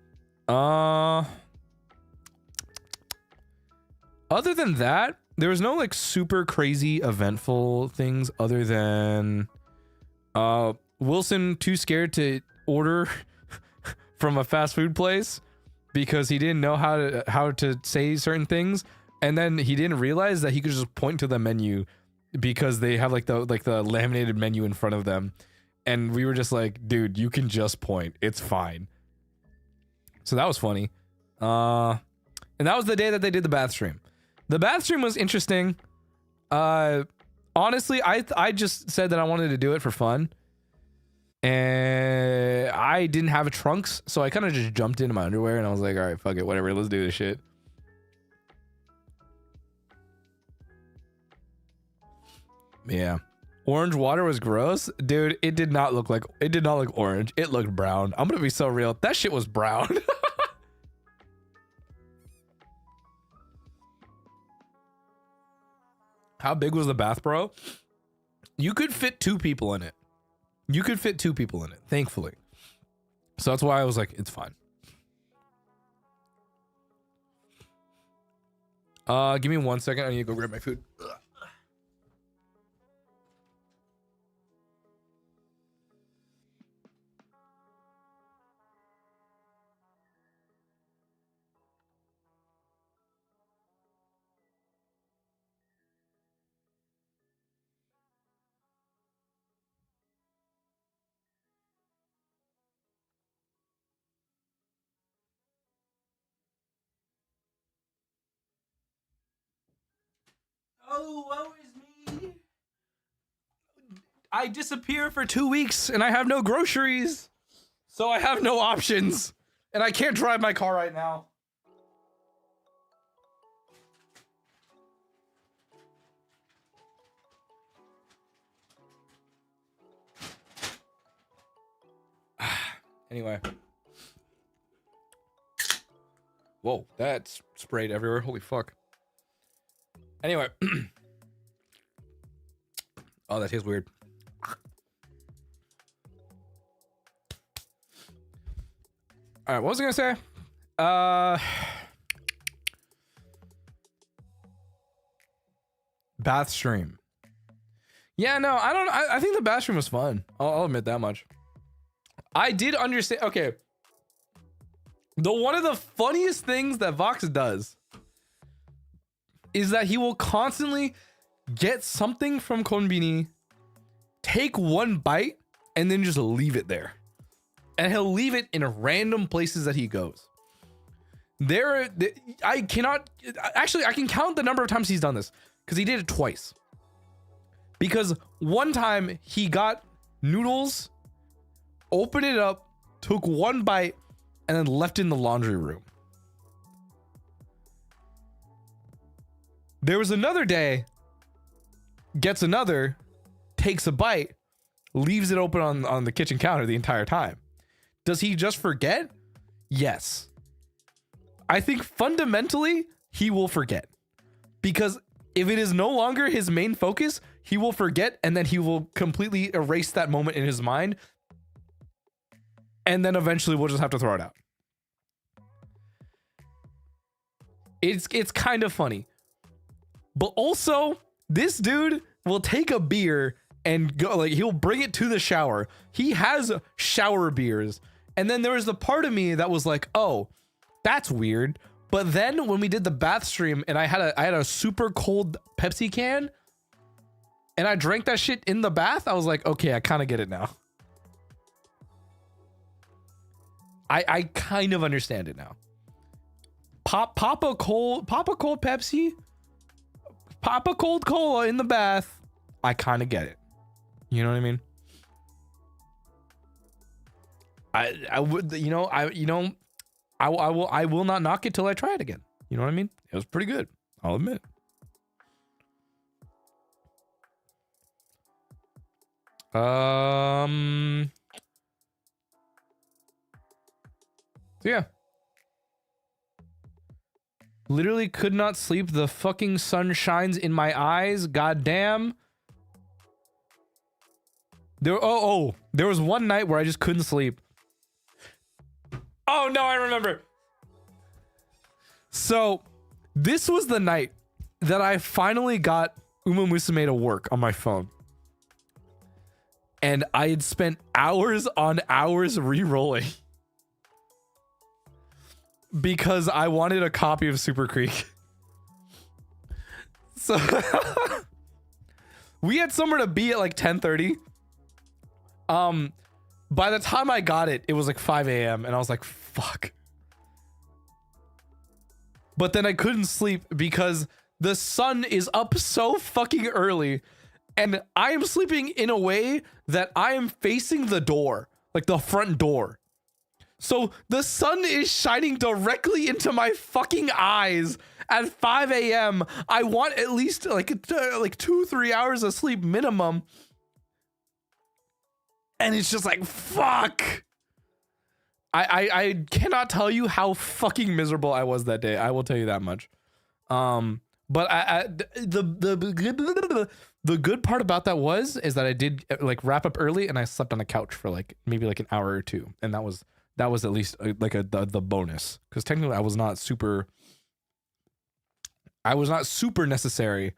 Other than that, there was no like super crazy eventful things other than Wilson too scared to order from a fast food place because he didn't know how to say certain things. And then he didn't realize that he could just point to the menu because they have like the laminated menu in front of them. And we were just like, dude, you can just point. It's fine. So that was funny. And that was the day that they did the bath stream. The bath stream was interesting. Honestly, I just said that I wanted to do it for fun. And I didn't have trunks, so I kind of just jumped into my underwear and I was like, all right, fuck it, whatever, let's do this shit. Yeah. Orange water was gross. Dude, it did not look orange. It looked brown. I'm gonna be so real. That shit was brown. How big was the bath, bro? You could fit 2 people in it. Thankfully. So that's why I was like, it's fine. Give me 1 second. I need to go grab my food. Ugh. Oh, woe is me. I disappear for 2 weeks and I have no groceries. So I have no options. And I can't drive my car right now. Anyway. Whoa, that's sprayed everywhere. Holy fuck. Anyway. Oh, that tastes weird. All right, what was I gonna say? Bath stream. Yeah, no, I think the bath stream was fun. I'll admit that much. I did understand. Okay. One of the funniest things that Vox does is that he will constantly get something from Konbini, take one bite, and then just leave it there. And he'll leave it in random places that he goes. I can count the number of times he's done this because he did it twice. Because one time he got noodles, opened it up, took one bite, and then left in the laundry room. There was another day, gets another, takes a bite, leaves it open on the kitchen counter the entire time. Does he just forget? Yes. I think fundamentally he will forget, because if it is no longer his main focus, he will forget, and then he will completely erase that moment in his mind. And then eventually we'll just have to throw it out. It's kind of funny. But also, this dude will take a beer and go, like, he'll bring it to the shower. He has shower beers. And then there was the part of me that was like, oh, that's weird. But then when we did the bath stream and I had a super cold Pepsi can and I drank that shit in the bath, I was like, okay, I kind of get it now. I kind of understand it now. Pop a cold Pepsi, pop a cold cola in the bath. I kind of get it. You know what I mean? I will not knock it till I try it again. You know what I mean? It was pretty good, I'll admit. So yeah. Literally could not sleep. The fucking sun shines in my eyes. God damn. There was one night where I just couldn't sleep. Oh no, I remember. So this was the night that I finally got Umamusume to work on my phone. And I had spent hours on hours re-rolling because I wanted a copy of Super Creek. So we had somewhere to be at like 10:30. By the time I got it, it was like 5 a.m. and I was like, fuck. But then I couldn't sleep because the sun is up so fucking early and I am sleeping in a way that I am facing the door, like the front door. So the sun is shining directly into my fucking eyes at 5 a.m. I want at least like 2-3 hours of sleep minimum. And it's just like, fuck. I cannot tell you how fucking miserable I was that day. I will tell you that much. But the good part about that is that I did like wrap up early and I slept on the couch for like maybe like an hour or two, and that was at least like the bonus, because technically I was not super necessary.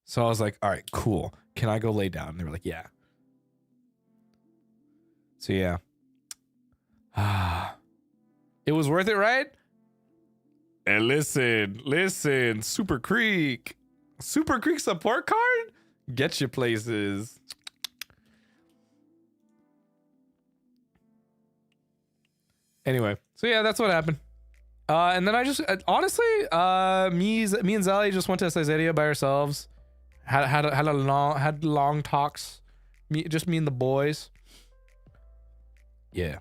So I was like, all right, cool. Can I go lay down? And they were like, yeah. So yeah. It was worth it, right? And listen, Super Creek support card? Get you places. Anyway, so yeah, that's what happened. And then I just honestly, me and Zali just went to Caesarea by ourselves. Had long talks. Me and the boys. Yeah.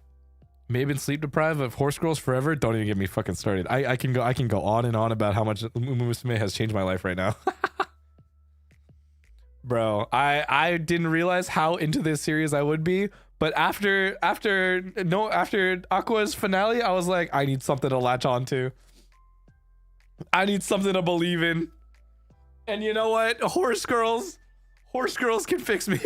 May have been sleep deprived of horse girls forever. Don't even get me fucking started. I can go on and on about how much Umamusume has changed my life right now. Bro, I didn't realize how into this series I would be, but after Aqua's finale, I was like, I need something to latch on to. I need something to believe in. And you know what? Horse girls can fix me.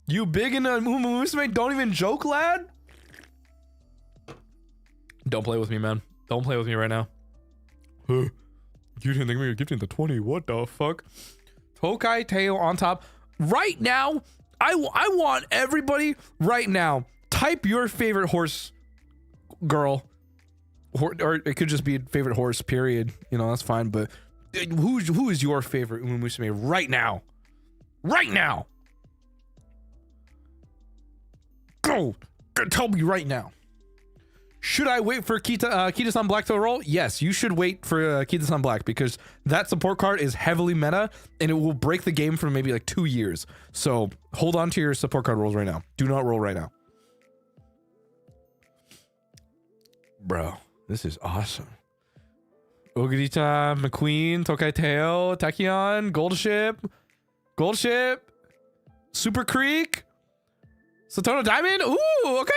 You big into Umamusume? Don't even joke, lad. Don't play with me, man. Don't play with me right now. You didn't think we were gifting the 20. What the fuck? Tokai Teo on top. Right now, I want everybody right now. Type your favorite horse girl. Or it could just be favorite horse, period. You know, that's fine. But who is your favorite Umamusume right now? Right now. Go. Tell me right now. Should I wait for Kita-san Black to roll? Yes, you should wait for Kita-san Black, because that support card is heavily meta and it will break the game for maybe like 2 years. So hold on to your support card rolls right now. Do not roll right now. Bro, this is awesome. Ogurita, McQueen, Tokai Teo, Tachyon, Gold Ship, Super Creek, Satono Diamond. Ooh, okay.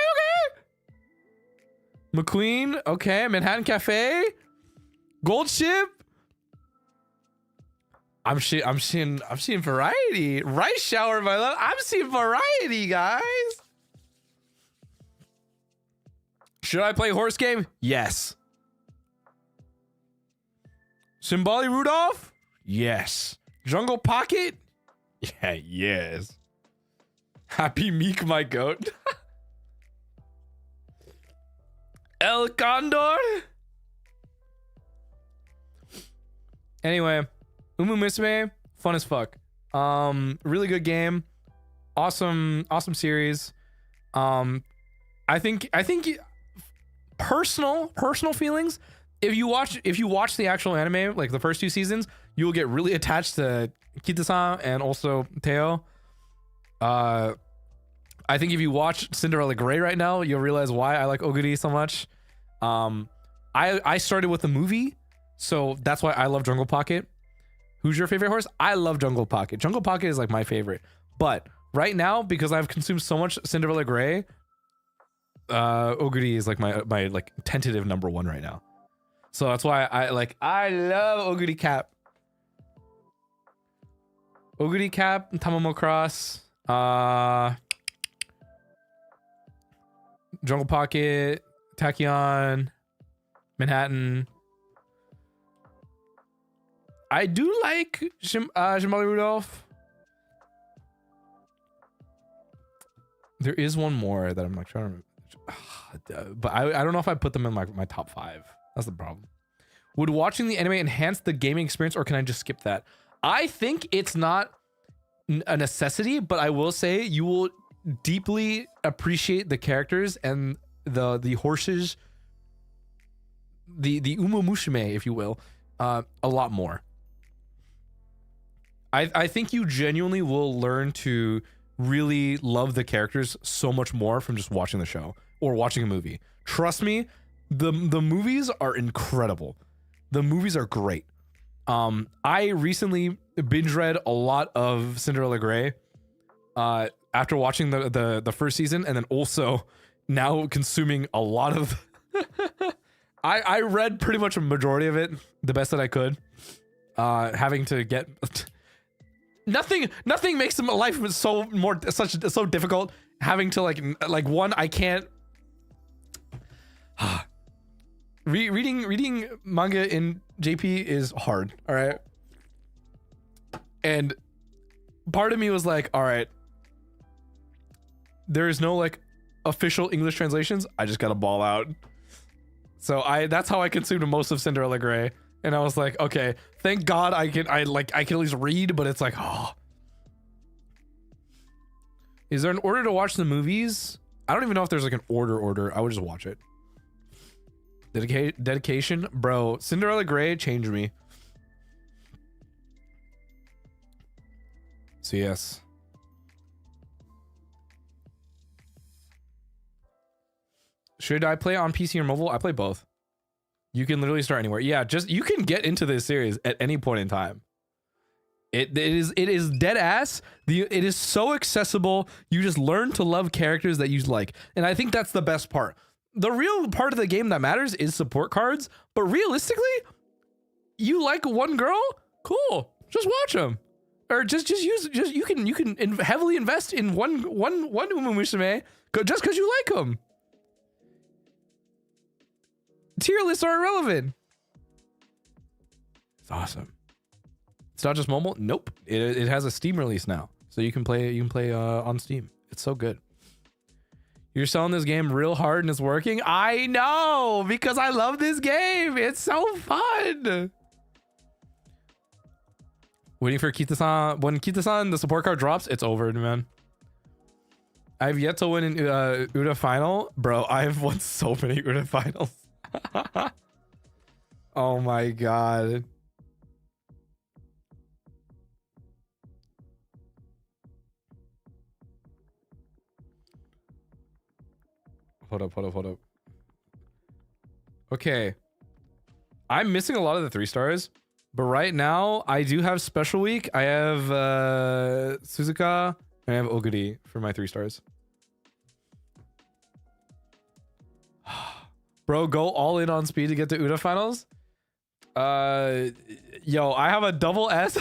McQueen, okay. Manhattan Cafe, Gold Ship. I'm seeing variety. Rice Shower, my love. I'm seeing variety, guys. Should I play horse game? Yes. Simbali Rudolph? Yes. Jungle Pocket? Yeah, yes. Happy Meek, my goat. El Condor. Anyway, Umamusume, fun as fuck. Really good game. Awesome series. I think personal feelings. If you watch the actual anime, like the first 2 seasons, you will get really attached to Kita-san and also Teo. I think if you watch Cinderella Grey right now, you'll realize why I like Oguri so much. I started with the movie, so that's why I love Jungle Pocket. Who's your favorite horse? I love Jungle Pocket. Jungle Pocket is like my favorite. But right now, because I've consumed so much Cinderella Grey, Oguri is like my like tentative number 1 right now. So that's why I love Oguri Cap. Oguri Cap, Tamamo Cross, Jungle Pocket, Tachyon, Manhattan. I do like Shimali Rudolph. There is one more that I'm like trying to, but I don't know if I put them in my top 5. That's the problem. Would watching the anime enhance the gaming experience, or can I just skip that? I think it's not a necessity, but I will say you will deeply appreciate the characters and the horses, the Umamusume, if you will, a lot more. I think you genuinely will learn to really love the characters so much more from just watching the show or watching a movie. Trust me, the movies are incredible. The movies are great. I recently binge read a lot of Cinderella Grey after watching the first season, and then also now consuming a lot of I read pretty much a majority of it, the best that I could. Having to get nothing makes my life so difficult. Having to like one, I can't reading manga in JP is hard, all right? And part of me was like, all right, there is no like official English translations. I just gotta ball out. So that's how I consumed most of Cinderella Grey. And I was like, okay, thank God I can at least read, but it's like, oh. Is there an order to watch the movies? I don't even know if there's like an order. I would just watch it. Dedication, bro. Cinderella Grey changed me. So yes. Should I play on PC or mobile? I play both. You can literally start anywhere. Yeah, just you can get into this series at any point in time. It is dead ass. It is so accessible. You just learn to love characters that you like, and I think that's the best part. The real part of the game that matters is support cards. But realistically, you like one girl, cool. Just watch them, or just you can heavily invest in one Umamusume just because you like them. Tier lists are irrelevant. It's awesome. It's not just mobile. Nope. It has a Steam release now, so you can play on Steam. It's so good. You're selling this game real hard and it's working. I know, because I love this game. It's so fun. Waiting for Kita-san. When Kita-san the support card drops, it's over, man. I've yet to win an Uda final, bro. I've won so many Uda finals. Oh my god. Hold up. Okay. I'm missing a lot of the 3 stars, but right now I do have special week. I have Suzuka and I have Oguri for my 3 stars. Bro, go all in on speed to get to Uda finals. Yo, I have a double S.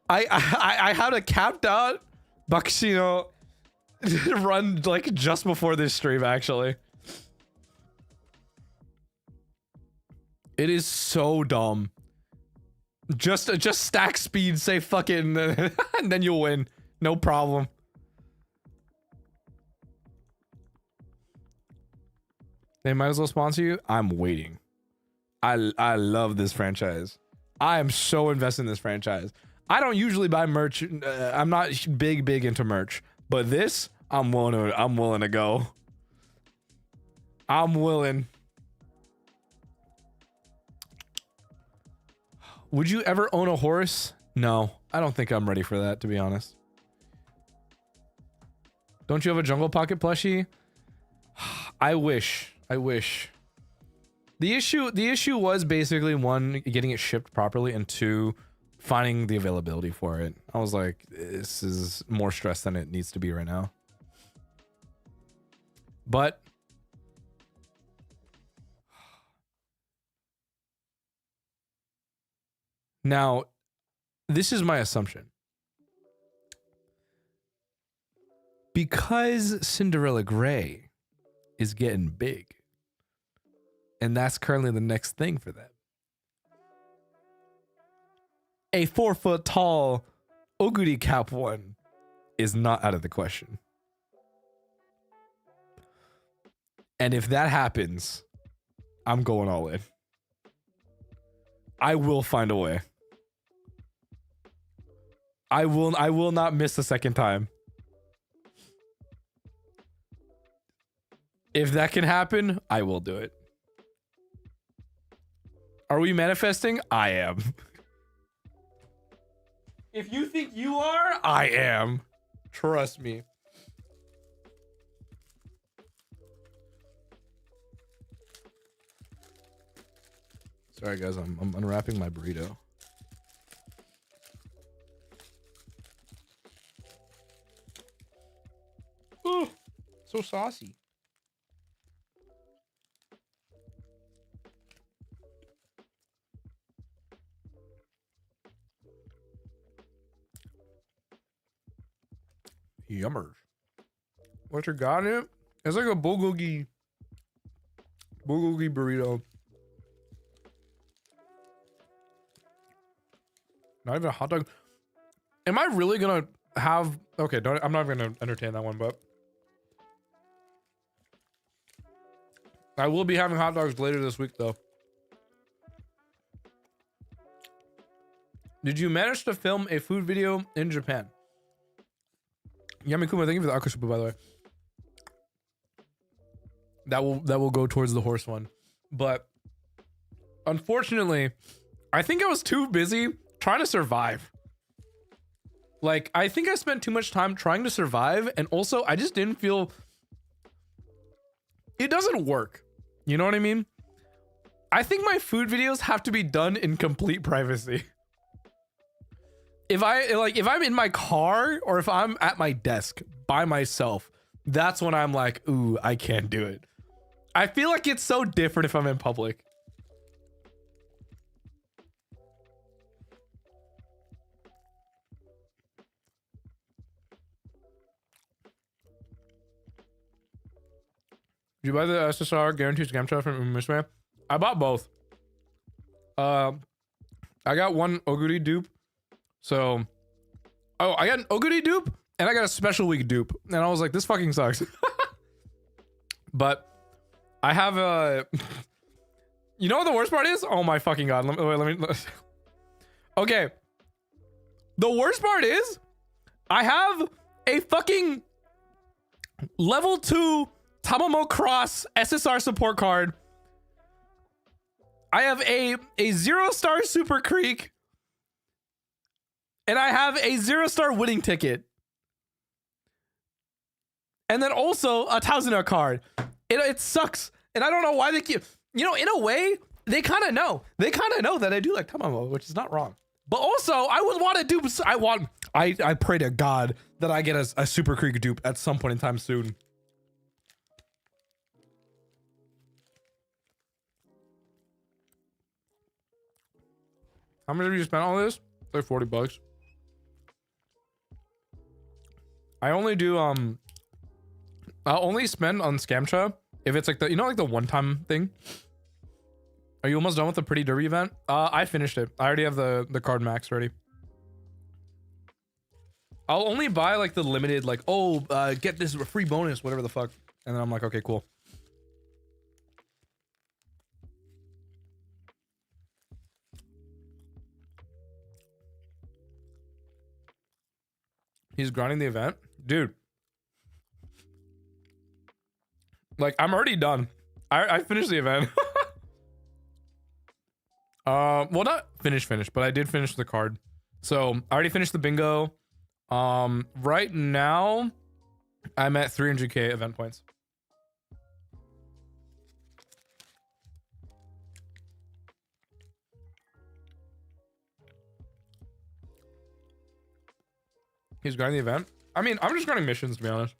I had a capped out Bakshino run like just before this stream, actually. It is so dumb. Just stack speed, say fucking and then you'll win. No problem. They might as well sponsor you. I'm waiting. I love this franchise. I am so invested in this franchise. I don't usually buy merch. I'm not big into merch, but this I'm willing to go. I'm willing. Would you ever own a horse? No, I don't think I'm ready for that, to be honest. Don't you have a Jungle Pocket plushie? I wish. The issue was basically 1, getting it shipped properly, and 2, finding the availability for it. I was like, this is more stress than it needs to be right now. But now, this is my assumption. Because Cinderella Grey is getting big, and that's currently the next thing for them, a 4-foot tall Oguri cap one is not out of the question. And if that happens, I'm going all in. I will find a way. I will not miss the second time. If that can happen, I will do it. Are we manifesting? I am. If you think you are, I am. Trust me. Sorry guys, I'm unwrapping my burrito. Ooh, so saucy. Yummers. What you got in it? It's like a bulgogi burrito. Not even a hot dog. Am I really gonna have? Okay, I'm not gonna entertain that one, but I will be having hot dogs later this week, though. Did you manage to film a food video in Japan? Yamikuma, thank you for the Aquors, by the way. That will go towards the horse one, but unfortunately, I think I was too busy trying to survive. Like, I think I spent too much time trying to survive, and also I just didn't feel it doesn't work. You know what I mean? I think my food videos have to be done in complete privacy. If I'm in my car or if I'm at my desk by myself, that's when I'm like, ooh, I can't do it. I feel like it's so different if I'm in public. Did you buy the SSR guaranteed scam shot from Umamusume? I bought both. I got one Oguri dupe. So, I got an Oguri dupe and I got a special week dupe. And I was like, this fucking sucks. But I have a, you know what the worst part is? Oh my fucking God. Let me okay. The worst part is I have a fucking level 2 Tamamo Cross SSR support card. I have a 0-star Super Creek. And I have a 0-star winning ticket. And then also a 1000er card. It sucks. And I don't know why they keep, you know, in a way, they kind of know. They kind of know that I do like Tamamo, which is not wrong. But also, I would want to do, I pray to God that I get a Super Creek dupe at some point in time soon. How much have you spent on this? It's like 40 bucks. I only do, I'll only spend on Scamcha if it's like the, you know, like the one-time thing. Are you almost done with the Pretty Derby event? I finished it. I already have the card max ready. I'll only buy like the limited, like, oh, get this free bonus, whatever the fuck. And then I'm like, okay, cool. He's grinding the event? Dude. Like, I'm already done. I finished the event. Well, not finish, but I did finish the card. So, I already finished the bingo. Right now, I'm at 300k event points. He's grinding the event? I mean, I'm just grinding missions, to be honest.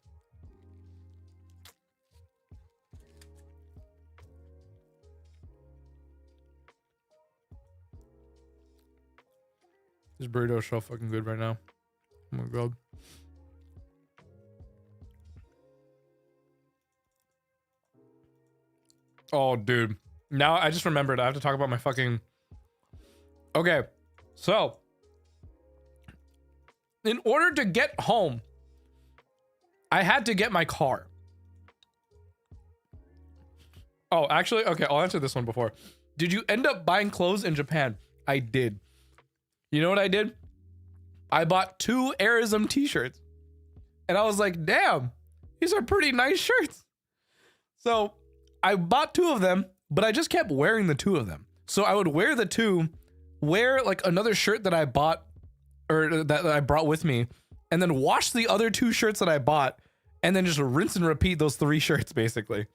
This burrito is so fucking good right now. Oh my God. Oh, dude. Now I just remembered. I have to talk about my fucking... Okay. So, in order to get home, I had to get my car. Oh, actually, okay, I'll answer this one before. Did you end up buying clothes in Japan? I did. You know what I did? I bought 2 Airism t-shirts. And I was like, damn, these are pretty nice shirts. So I bought 2 of them, but I just kept wearing the 2 of them. So I would wear the 2, wear like another shirt that I bought or that I brought with me, and then wash the other 2 shirts that I bought, and then just rinse and repeat those 3 shirts basically.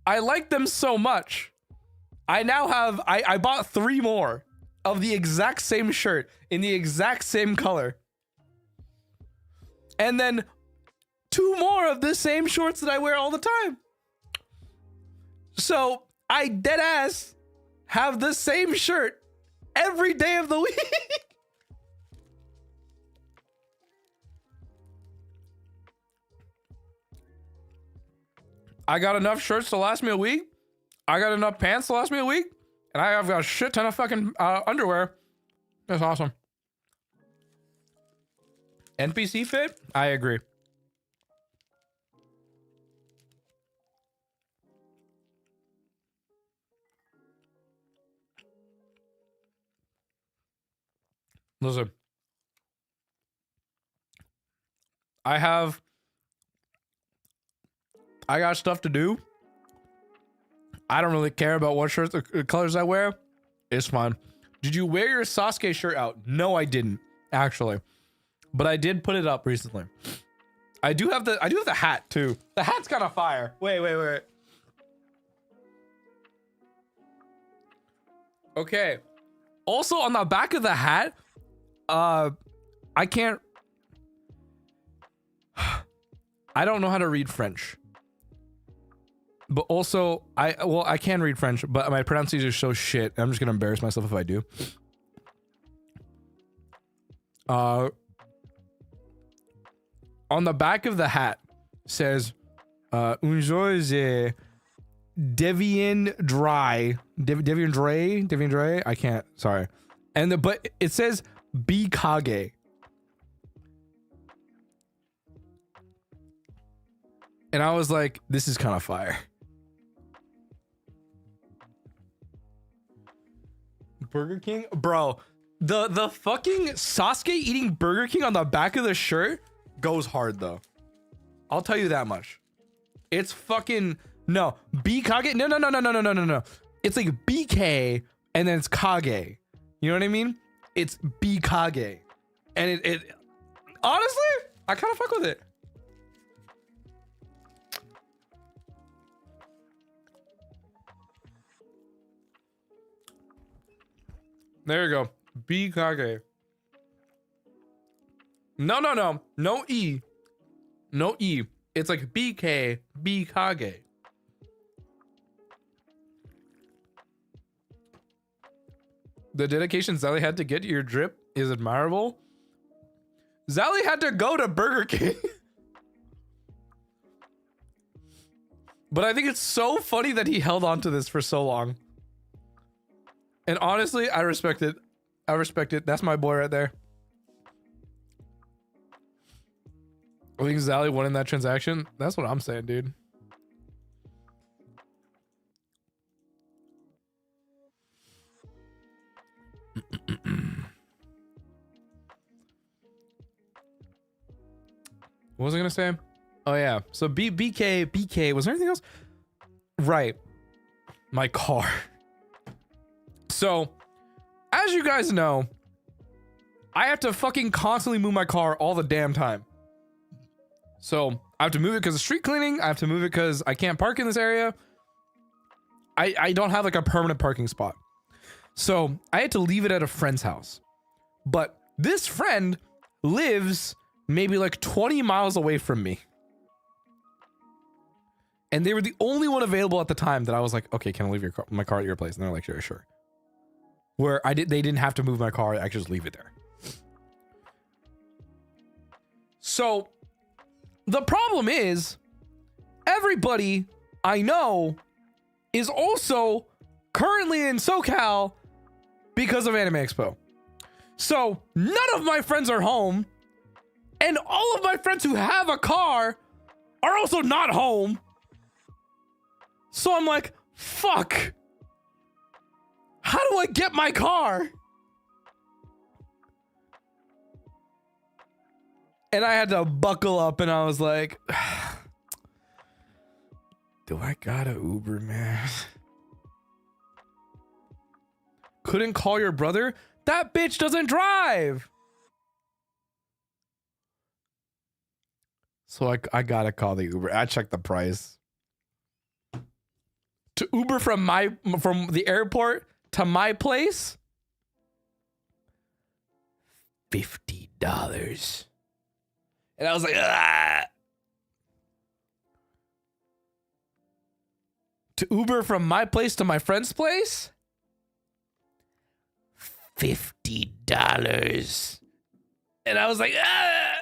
I like them so much. I now have, I bought 3 more of the exact same shirt in the exact same color. And then 2 more of the same shorts that I wear all the time. So I dead ass have the same shirt every day of the week. I got enough shirts to last me a week. I got enough pants to last me a week. And I have got a shit ton of fucking underwear. That's awesome. NPC fit? I agree. Listen. I got stuff to do. I don't really care about what shirts or colors I wear. It's fine. Did you wear your Sasuke shirt out? No, I didn't, actually. But I did put it up recently. I do have the hat too. The hat's kind of fire. Wait. Okay. Also on the back of the hat, I can't. I don't know how to read French. But also, I can read French, but my pronunciation is so shit. I'm just gonna embarrass myself if I do. On the back of the hat says, un jour j'ai Devian Dre. I can't. Sorry. But it says Bikage. And I was like, this is kind of fire. Burger King, bro. The fucking Sasuke eating Burger King on the back of the shirt goes hard though. I'll tell you that much. It's fucking no Bikage. No. It's like BK and then it's Kage. You know what I mean? It's Bikage, and it honestly, I kind of fuck with it. There you go. Bikage. No E. No E. It's like BK, Bikage. The dedication Zally had to get to your drip is admirable. Zally had to go to Burger King. But I think it's so funny that he held on to this for so long. And honestly, I respect it. I respect it. That's my boy right there. I think Zally won in that transaction. That's what I'm saying, dude. What was I gonna say? Oh yeah. So BK. Was there anything else? Right. My car. So, as you guys know, I have to fucking constantly move my car all the damn time. So I have to move it because of street cleaning. I have to move it because I can't park in this area. I don't have like a permanent parking spot. So I had to leave it at a friend's house. But this friend lives maybe like 20 miles away from me. And they were the only one available at the time that I was like, okay, can I leave my car at your place? And they're like, sure. Where they didn't have to move my car. I could just leave it there. So the problem is everybody I know is also currently in SoCal because of Anime Expo. So none of my friends are home, and all of my friends who have a car are also not home. So I'm like, fuck. How do I get my car? And I had to buckle up and I was like, do I gotta Uber, man? Couldn't call your brother? That bitch doesn't drive. So I gotta call the Uber. I checked the price. To Uber from the airport to my place, $50. And I was like, ah. To Uber from my place to my friend's place, $50. And I was like, ah.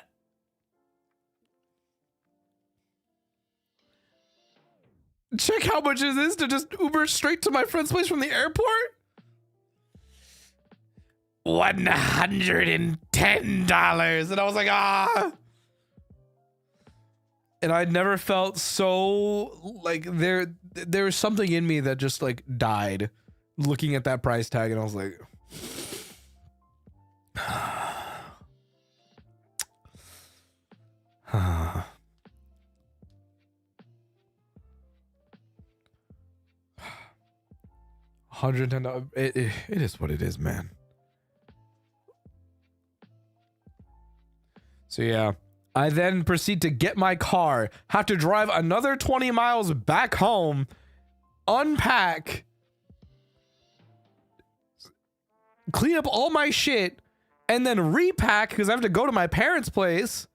Check how much it is to just Uber straight to my friend's place from the airport. $110. And I was like, ah. And I'd never felt so like there was something in me that just like died looking at that price tag, and I was like, $110. It is what it is, man. So yeah, I then proceed to get my car, have to drive another 20 miles back home, unpack, clean up all my shit, and then repack because I have to go to my parents' place.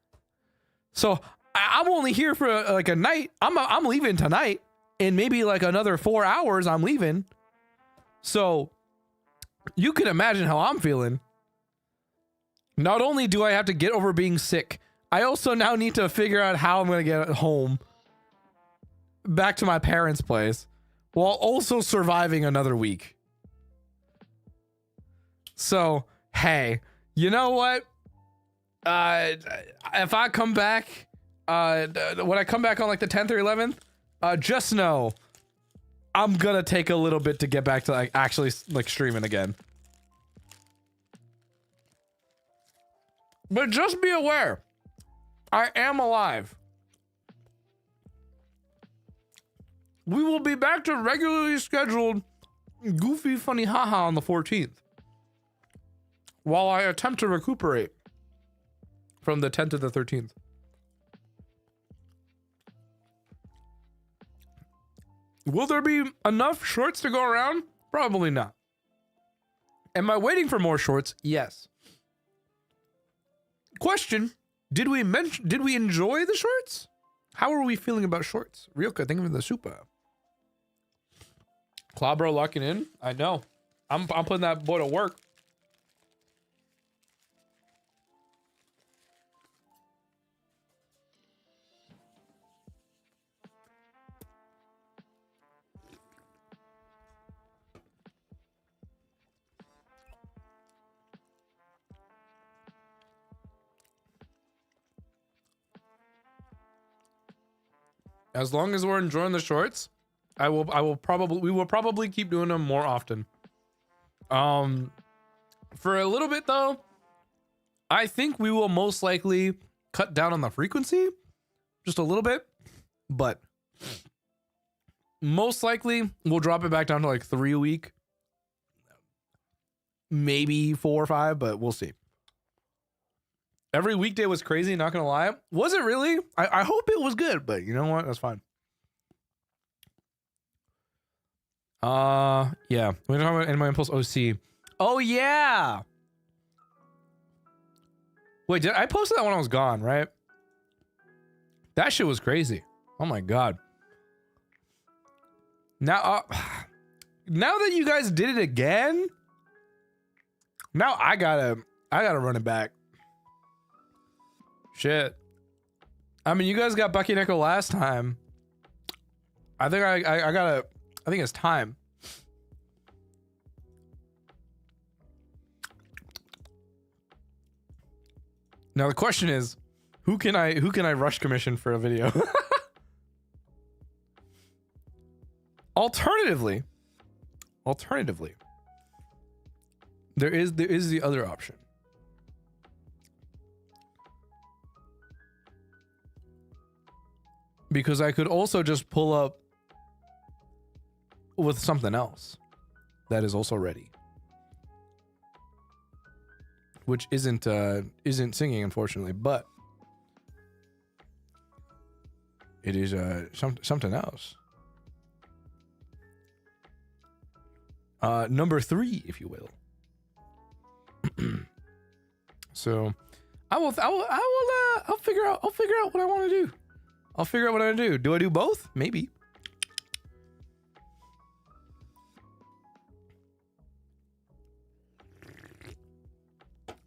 So I'm only here for like a night. I'm leaving tonight. In maybe like another 4 hours, I'm leaving. So you can imagine how I'm feeling. Not only do I have to get over being sick, I also now need to figure out how I'm going to get home back to my parents' place. while also surviving another week. So, hey, you know what? If I come back, when I come back on like the 10th or 11th, just know I'm gonna take a little bit to get back to like actually like streaming again. But just be aware, I am alive. We will be back to regularly scheduled goofy funny haha on the 14th. While I attempt to recuperate from the 10th to the 13th. Will there be enough shorts to go around? Probably not. Am I waiting for more shorts? Yes. Question, did we enjoy the shorts? How are we feeling about shorts? Real good, think of the super. Claude bro locking in? I know. I'm putting that boy to work. As long as we're enjoying the shorts, we will probably keep doing them more often. For a little bit though, I think we will most likely cut down on the frequency just a little bit, but most likely we'll drop it back down to like 3 a week, maybe 4 or 5, but we'll see. Every weekday was crazy, not gonna lie. Was it really? I hope it was good, but you know what? That's fine. Yeah. We're talking about Anime Impulse OC. Oh yeah. Wait, did I posted that when I was gone, right? That shit was crazy. Oh my god. Now, now that you guys did it again, now I gotta run it back. Shit. I mean, you guys got Bucky Nickel last time. I think I think it's time. Now the question is, who can I rush commission for a video? Alternatively, there is the other option. Because I could also just pull up with something else that is also ready, which isn't singing, unfortunately, but it is something else. Number 3, if you will. So I'll figure out what I want to do. I'll figure out what I do. Do I do both? Maybe.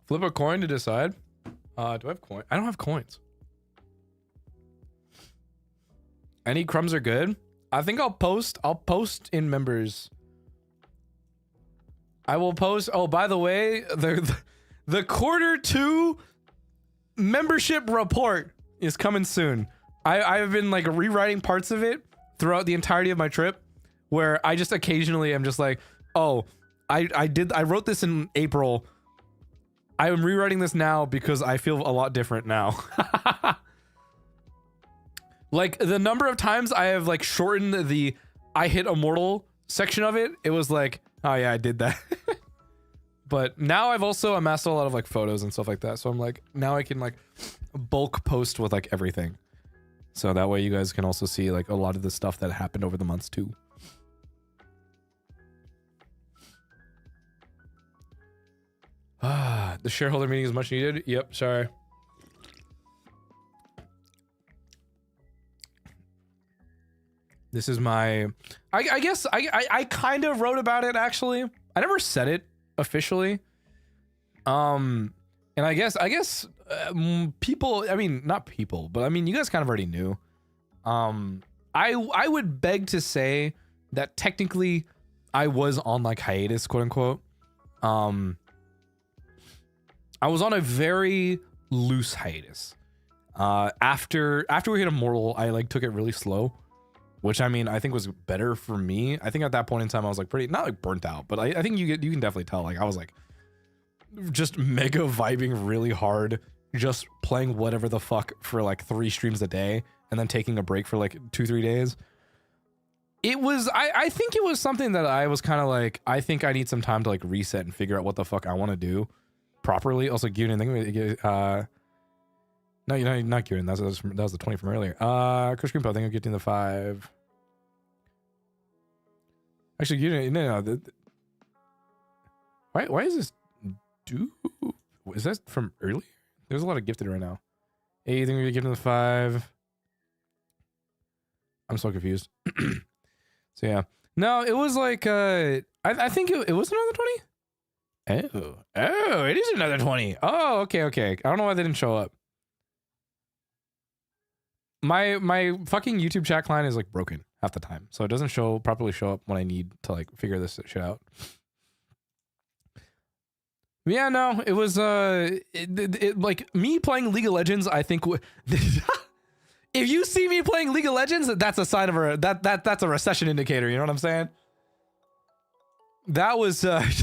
Flip a coin to decide. Do I have coin? I don't have coins. Any crumbs are good. I think I'll post in members. I will post. Oh, by the way, the quarter 2 membership report is coming soon. I've been like rewriting parts of it throughout the entirety of my trip, where I just occasionally am just like, oh, I wrote this in April. I am rewriting this now because I feel a lot different now. Like the number of times I have like shortened the I hit immortal section of it, it was like, oh yeah, I did that. But now I've also amassed a lot of like photos and stuff like that. So I'm like, now I can like bulk post with like everything. So that way you guys can also see like a lot of the stuff that happened over the months too. The shareholder meeting is much needed. Yep, sorry. This is my... I guess I kind of wrote about it, actually. I never said it officially. And I guess people... I mean, not people, but I mean, you guys kind of already knew. I would beg to say that technically I was on like hiatus, quote unquote. I was on a very loose hiatus. After we hit Immortal, I like took it really slow, which I mean I think was better for me. I think at that point in time I was like pretty not like burnt out, but I think you can definitely tell like I was like just mega vibing really hard, just playing whatever the fuck for like 3 streams a day and then taking a break for like 2-3 days. It was I think it was something that I was kind of like, I think I need some time to like reset and figure out what the fuck I want to do properly. Also, Guden, no, you're not Guden. That was the 20 from earlier. Chris Greenpo, I think I'm getting the 5. Actually, Guden, no. Why is this? Is that from earlier? There's a lot of gifted right now. Hey, you think we're giving the 5? I'm so confused. So yeah, no, it was like I think it was another 20. Oh, it is another 20. Oh, okay. I don't know why they didn't show up. My fucking YouTube chat client is like broken half the time, so it doesn't properly show up when I need to like figure this shit out. Yeah, no, it was like me playing League of Legends. I think if you see me playing League of Legends, that's a sign of that's a recession indicator. You know what I'm saying? That was that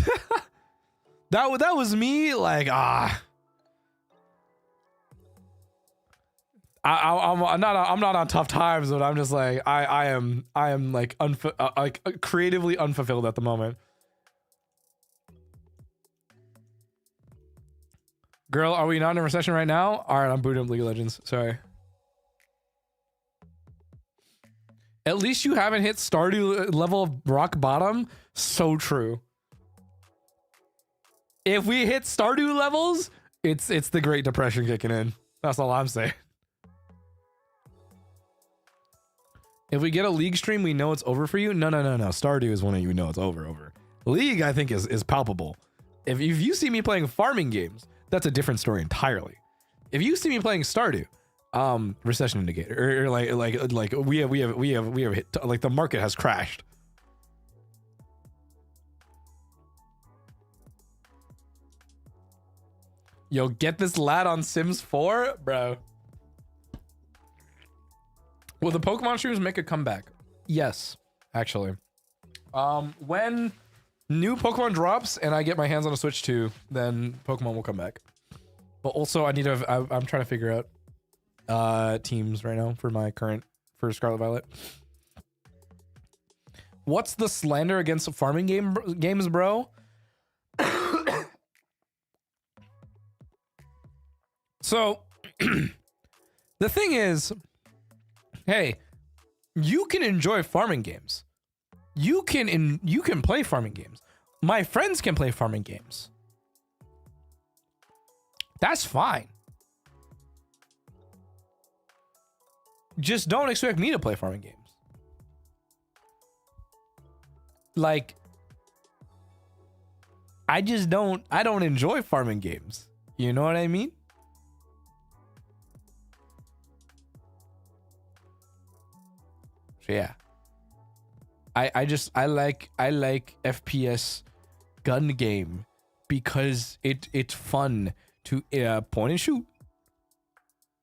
was me like I'm not on tough times, but I'm just like I am like creatively unfulfilled at the moment. Girl, are we not in a recession right now? All right, I'm booting up League of Legends. Sorry. At least you haven't hit Stardew level of rock bottom. So true. If we hit Stardew levels, it's the Great Depression kicking in. That's all I'm saying. If we get a League stream, we know it's over for you. No. Stardew is when you know it's over. League, I think, is palpable. If you see me playing farming games, that's a different story entirely. If you see me playing Stardew, recession indicator, or like we have hit, like the market has crashed. Yo, get this lad on Sims 4, bro. Will the Pokemon streams make a comeback? Yes, actually. When new Pokemon drops and I get my hands on a Switch 2, then Pokemon will come back. But also I'm trying to figure out teams right now for Scarlet Violet. What's the slander against farming games, bro? So the thing is, hey, you can enjoy farming games. You can play farming games. My friends can play farming games. That's fine. Just don't expect me to play farming games. Like, I don't enjoy farming games. You know what I mean? So yeah. I like FPS gun game because it's fun to point and shoot.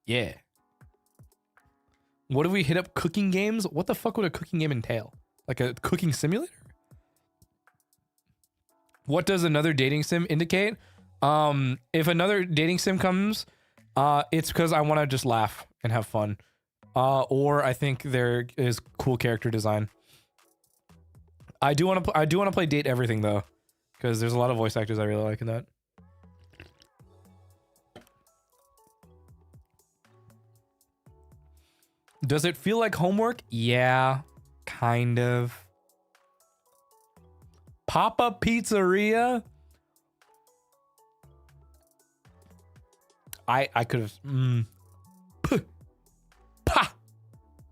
Yeah. What if we hit up cooking games? What the fuck would a cooking game entail? Like a cooking simulator? What does another dating sim indicate? If another dating sim comes, it's because I want to just laugh and have fun. Or I think there is cool character design. I do want to play Date Everything though, because there's a lot of voice actors I really like in that. Does it feel like homework? Yeah, kind of. Pop-up pizzeria? I could have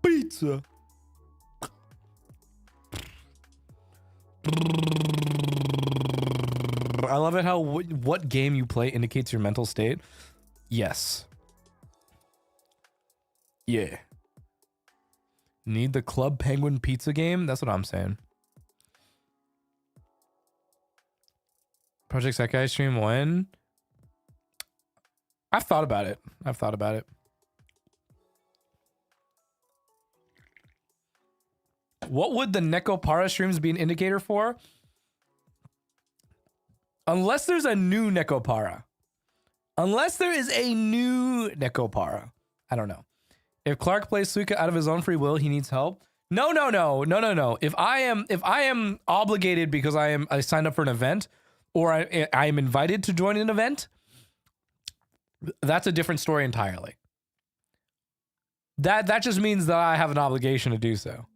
pizza. I love it how what game you play indicates your mental state. Yes. Yeah. Need the Club Penguin pizza game? That's what I'm saying. Project Sekai stream when? I've thought about it. What would the Nekopara streams be an indicator for? Unless there's a new Nekopara. Unless there is a new Nekopara. I don't know. If Clark plays Suika out of his own free will, he needs help. No. If I am obligated because I signed up for an event, or I am invited to join an event, that's a different story entirely. That just means that I have an obligation to do so.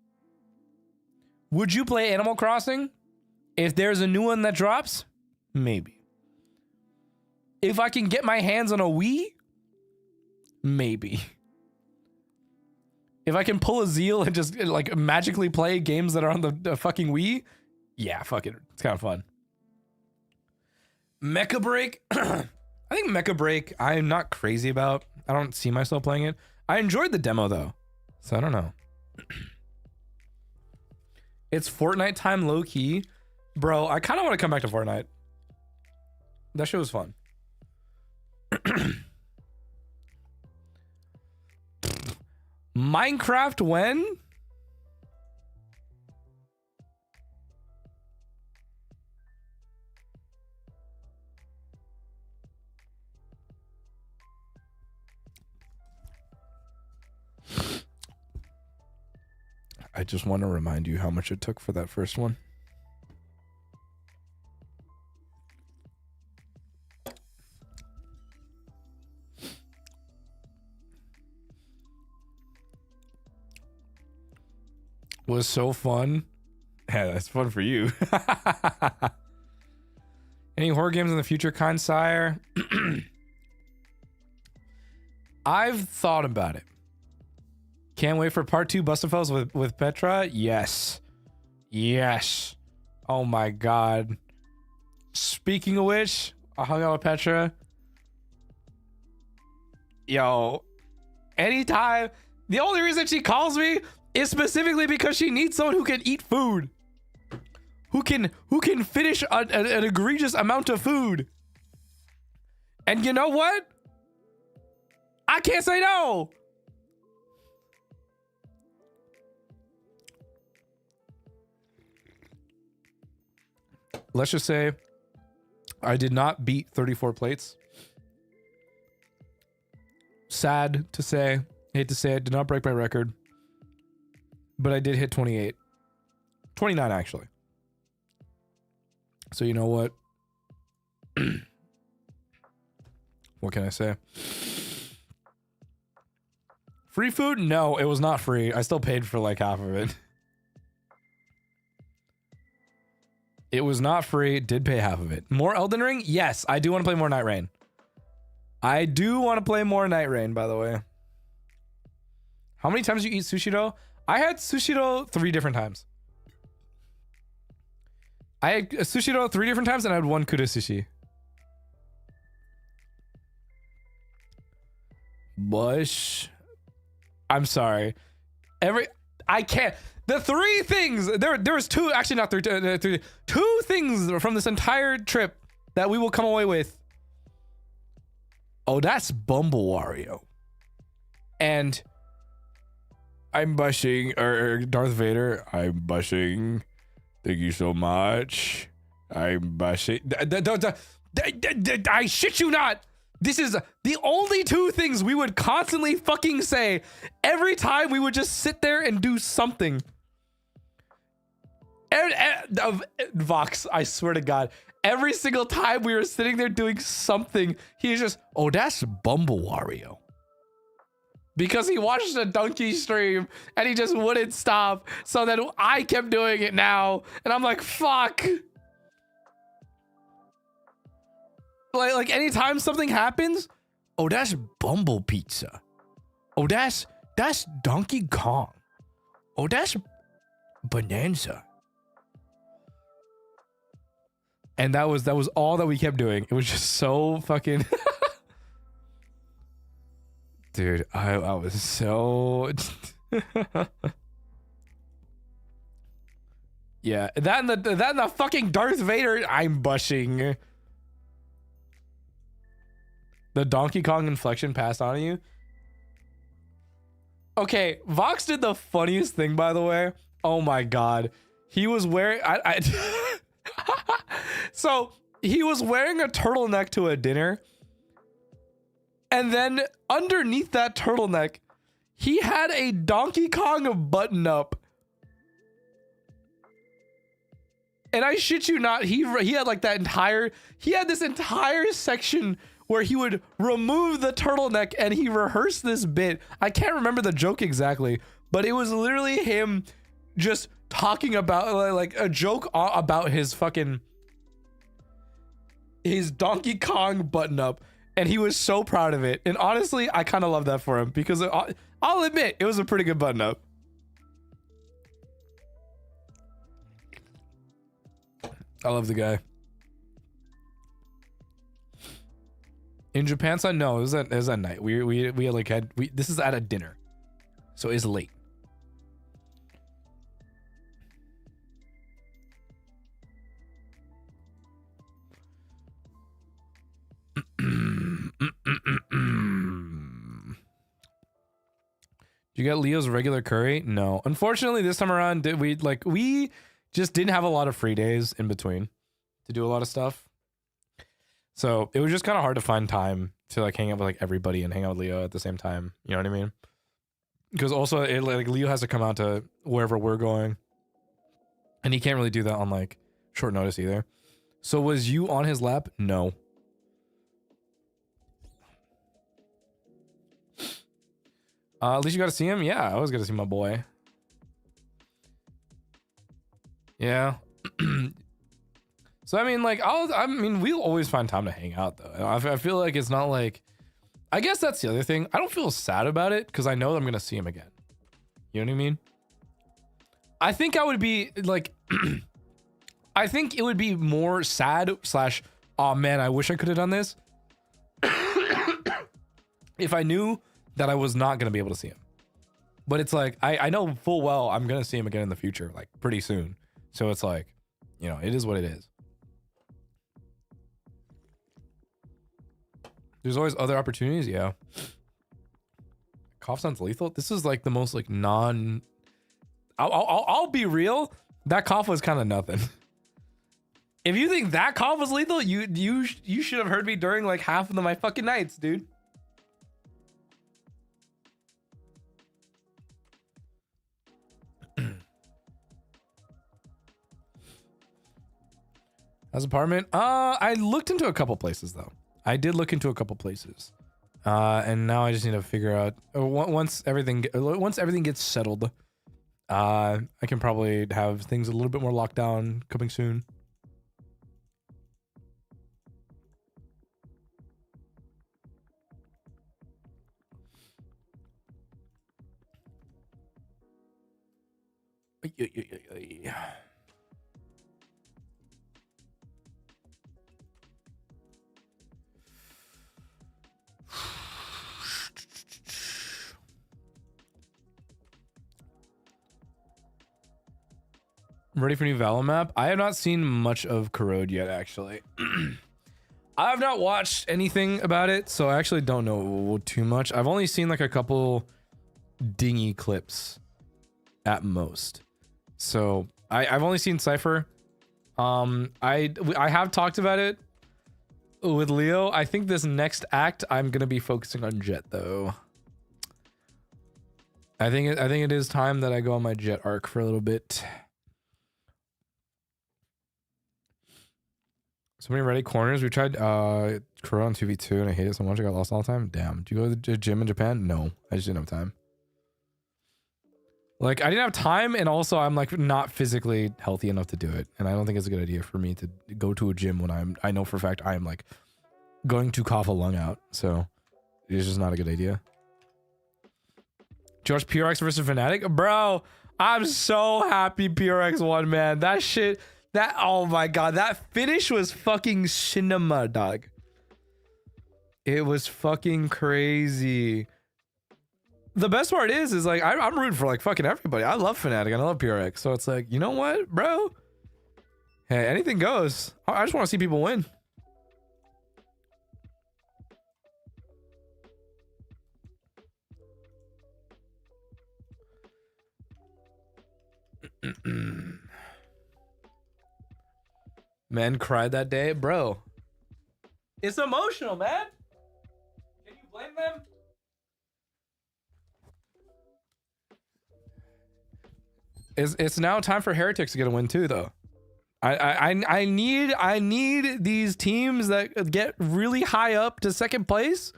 Would you play Animal Crossing if there's a new one that drops? Maybe. If I can get my hands on a Wii? Maybe. If I can pull a Zeal and just like magically play games that are on the fucking Wii? Yeah, fuck it. It's kind of fun. Mecha Break? I think Mecha Break I'm not crazy about. I don't see myself playing it. I enjoyed the demo though. So I don't know. It's Fortnite time low key. Bro, I kind of want to come back to Fortnite. That shit was fun. Minecraft when? I just want to remind you how much it took for that first one. Was so fun. Yeah, that's fun for you. Any horror games in the future, kind sire? I've thought about it. Can't wait for part 2 Bustafells with Petra. Yes. Oh my god. Speaking of which, I hung out with Petra. Yo, anytime. The only reason she calls me is specifically because she needs someone who can eat food. Who can finish an egregious amount of food. And you know what? I can't say no. Let's just say I did not beat 34 plates. Sad to say, hate to say it, did not break my record. But I did hit 28. 29 actually. So you know what? What can I say? Free food? No, it was not free. I still paid for like half of it. It was not free. Did pay half of it. More Elden Ring? Yes, I do want to play more Night Rain. I do want to play more Night Rain, by the way. How many times do you eat Sushiro? I had Sushiro 3 different times. I had Sushiro 3 different times and I had 1 Kuda Sushi. Bush. I'm sorry. I can't. The 3 things, there was 2, actually not 3, 2 things from this entire trip that we will come away with. Oh, that's Bumble Wario. And I'm bushing, or Darth Vader, I'm bushing. Thank you so much. I'm bushing. I shit you not. This is the only 2 things we would constantly fucking say every time we would just sit there and do something. Vox, I swear to God, every single time we were sitting there doing something, he's just, oh, that's Bumble Wario. Because he watched a donkey stream and he just wouldn't stop. So then I kept doing it now. And I'm like, fuck. Like anytime something happens, oh, that's Bumble Pizza. Oh, that's Donkey Kong. Oh, that's Bonanza. And that was all that we kept doing. It was just so fucking dude, I was so Yeah, that and the fucking Darth Vader. I'm bushing. The Donkey Kong inflection passed on you. Okay, Vox did the funniest thing, by the way. Oh my god, he was wearing so he was wearing a turtleneck to a dinner, and then underneath that turtleneck, he had a Donkey Kong button up. And I shit you not, he had like he had this entire section where he would remove the turtleneck and he rehearsed this bit. I can't remember the joke exactly, but it was literally him just talking about like a joke about his Donkey Kong button up. And he was so proud of it. And honestly, I kind of love that for him because I'll admit it was a pretty good button up. I love the guy. In Japan, son, no, it was at night. We this is at a dinner, so it's late. You got Leo's regular curry? No, unfortunately, this time around, we just didn't have a lot of free days in between to do a lot of stuff. So it was just kind of hard to find time to like hang out with like everybody and hang out with Leo at the same time. You know what I mean? Because also like Leo has to come out to wherever we're going, and he can't really do that on like short notice either. So was you on his lap? No. At least you got to see him. Yeah, I always got to see my boy. Yeah. So I mean, like, we'll always find time to hang out though. I feel like it's not like, I guess that's the other thing. I don't feel sad about it because I know that I'm gonna see him again. You know what I mean? I think I would be like, I think it would be more sad / oh man, I wish I could have done this if I knew that I was not gonna be able to see him. But it's like, I know full well I'm gonna see him again in the future, like pretty soon. So it's like, you know, it is what it is. There's always other opportunities. Yeah. Cough sounds lethal. This is like the most like I'll be real. That cough was kind of nothing. If you think that cough was lethal, you should have heard me during like half of my fucking nights, dude. How's apartment? I looked into a couple places though. I did look into a couple places, and now I just need to figure out once everything gets settled. I can probably have things a little bit more locked down coming soon. Ready for new Valorant map? I have not seen much of Corrode yet, actually. I have not watched anything about it, so I actually don't know too much. I've only seen like a couple dingy clips at most. So I've only seen Cypher. I have talked about it with Leo. I think this next act I'm gonna be focusing on Jet though. I think it is time that I go on my Jet arc for a little bit. So many ready corners. We tried Crow on 2v2 and I hate it so much I got lost all the time. Damn. Do you go to the gym in Japan? No. I just didn't have time. Like, I didn't have time, and also I'm like not physically healthy enough to do it. And I don't think it's a good idea for me to go to a gym when I know for a fact I am like going to cough a lung out. So it's just not a good idea. George PRX versus Fnatic? Bro, I'm so happy PRX won, man. That shit. Oh my god, that finish was fucking cinema, dog. It was fucking crazy. the best part is like I'm rooting for like fucking everybody. I love Fnatic and I love PRX. So it's like, you know what, bro? Hey, anything goes. I just want to see people win. Men cried that day, bro. It's emotional, man. Can you blame them? It's now time for Heretics to get a win too, though. I need these teams that get really high up to second place.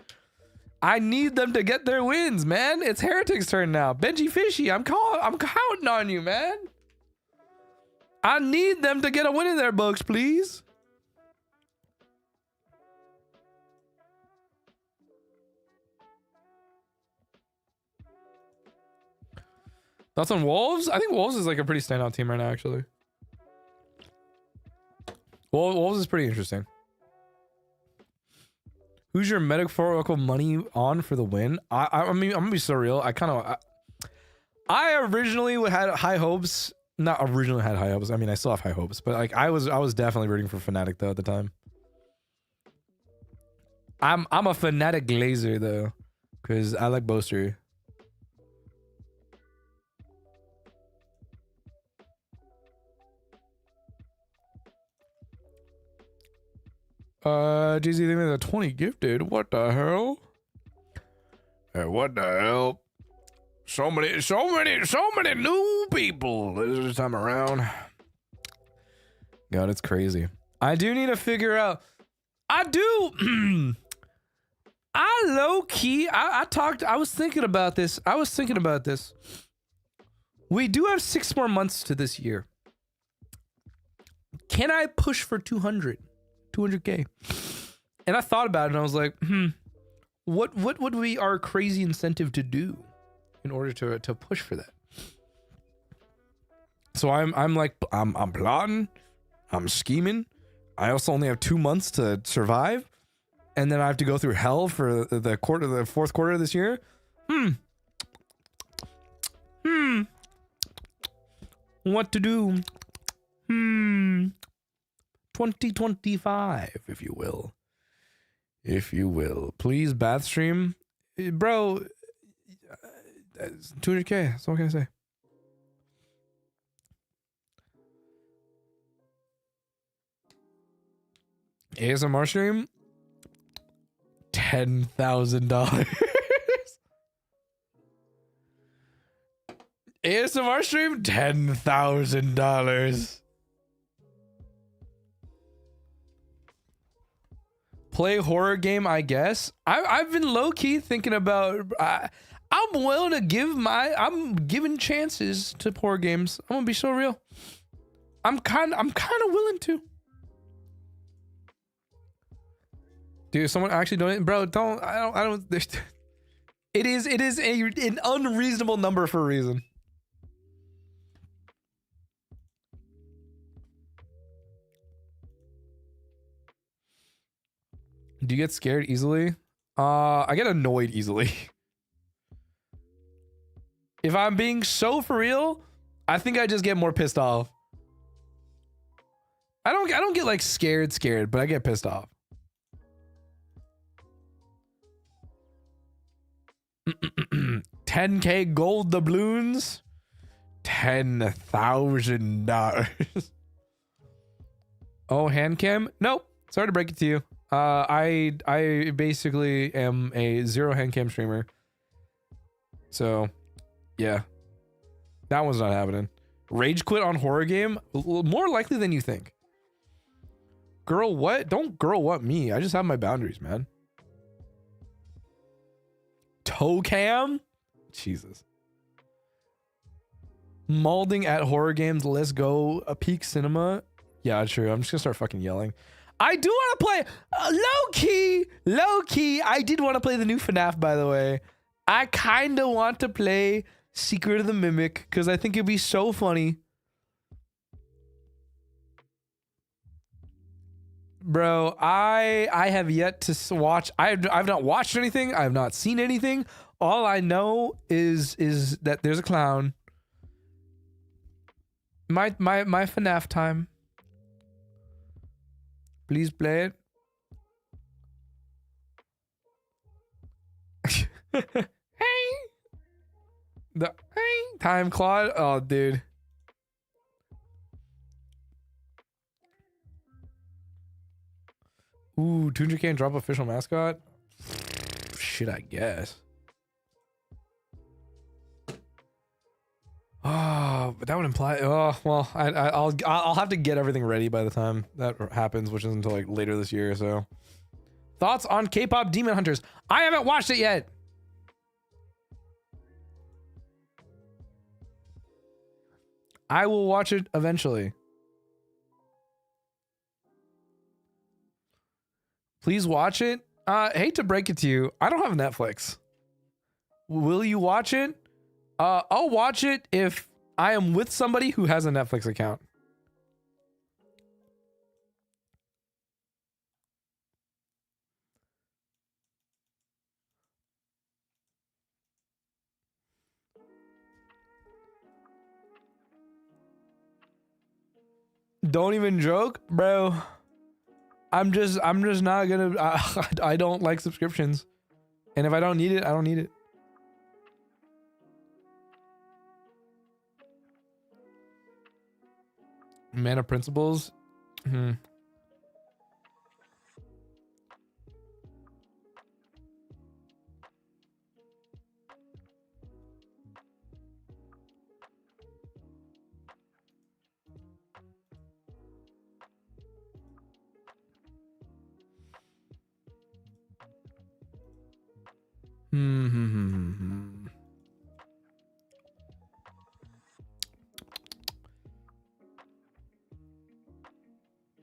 I need them to get their wins, man. It's Heretics' turn now. Benji Fishy, I'm counting on you, man. I need them to get a win in their books, please. Thoughts on Wolves? I think Wolves is like a pretty standout team right now, actually. Wolves is pretty interesting. Who's your metaphorical money on for the win? I mean, I'm gonna be so real. I originally had high hopes. Not originally had high hopes. I mean, I still have high hopes, but like I was definitely rooting for Fnatic though at the time. I'm a Fnatic glazer though, because I like Boaster. GZ, they made a 20 gifted. What the hell? Hey, what the hell? So many new people this time around. God, it's crazy. I do need to figure out. I low key. I was thinking about this. We do have 6 more months to this year. Can I push for 200K? And I thought about it and I was like, what would be our crazy incentive to do in order to push for that? So I'm plotting, I'm scheming. I also only have 2 months to survive, and then I have to go through hell for the fourth quarter of this year. What to do? 2025, if you will. Please, bath stream. Bro, 200K, that's all I can say. ASMR stream, $10,000. ASMR stream, $10,000. Play horror game, I guess. I've been low key thinking about. I'm willing to I'm giving chances to horror games. I'm gonna be so real. I'm kind of willing to. Dude, someone actually donate, bro. I don't. It is an unreasonable number for a reason. Do you get scared easily? I get annoyed easily. If I'm being so for real, I think I just get more pissed off. I don't get like scared, but I get pissed off. $10K gold doubloons, $10,000. Oh, hand cam? Nope. Sorry to break it to you. I basically am a 0 hand cam streamer. So, yeah. That one's not happening. Rage quit on horror game? More likely than you think. Girl what? Don't girl what me. I just have my boundaries, man. Toe cam? Jesus. Molding at horror games. Let's go. A peak cinema. Yeah, true. I'm just gonna start fucking yelling. I do want to play low key. I did want to play the new FNAF, by the way. I kind of want to play Secret of the Mimic because I think it'd be so funny. Bro, I have yet to watch. I've not watched anything. I have not seen anything. All I know is that there's a clown. My FNAF time. Please play it. Hey, the hey time, Claude. Oh, dude. Ooh, 200K and drop official mascot. Shit, I guess. Oh, but that would imply. Oh, well, I'll have to get everything ready by the time that happens, which isn't until like later this year. So, thoughts on K-pop Demon Hunters? I haven't watched it yet. I will watch it eventually. Please watch it. Hate to break it to you, I don't have Netflix. Will you watch it? I'll watch it if I am with somebody who has a Netflix account. Don't even joke, bro. I'm just not gonna. I don't like subscriptions, and if I don't need it, I don't need it. Man of principles.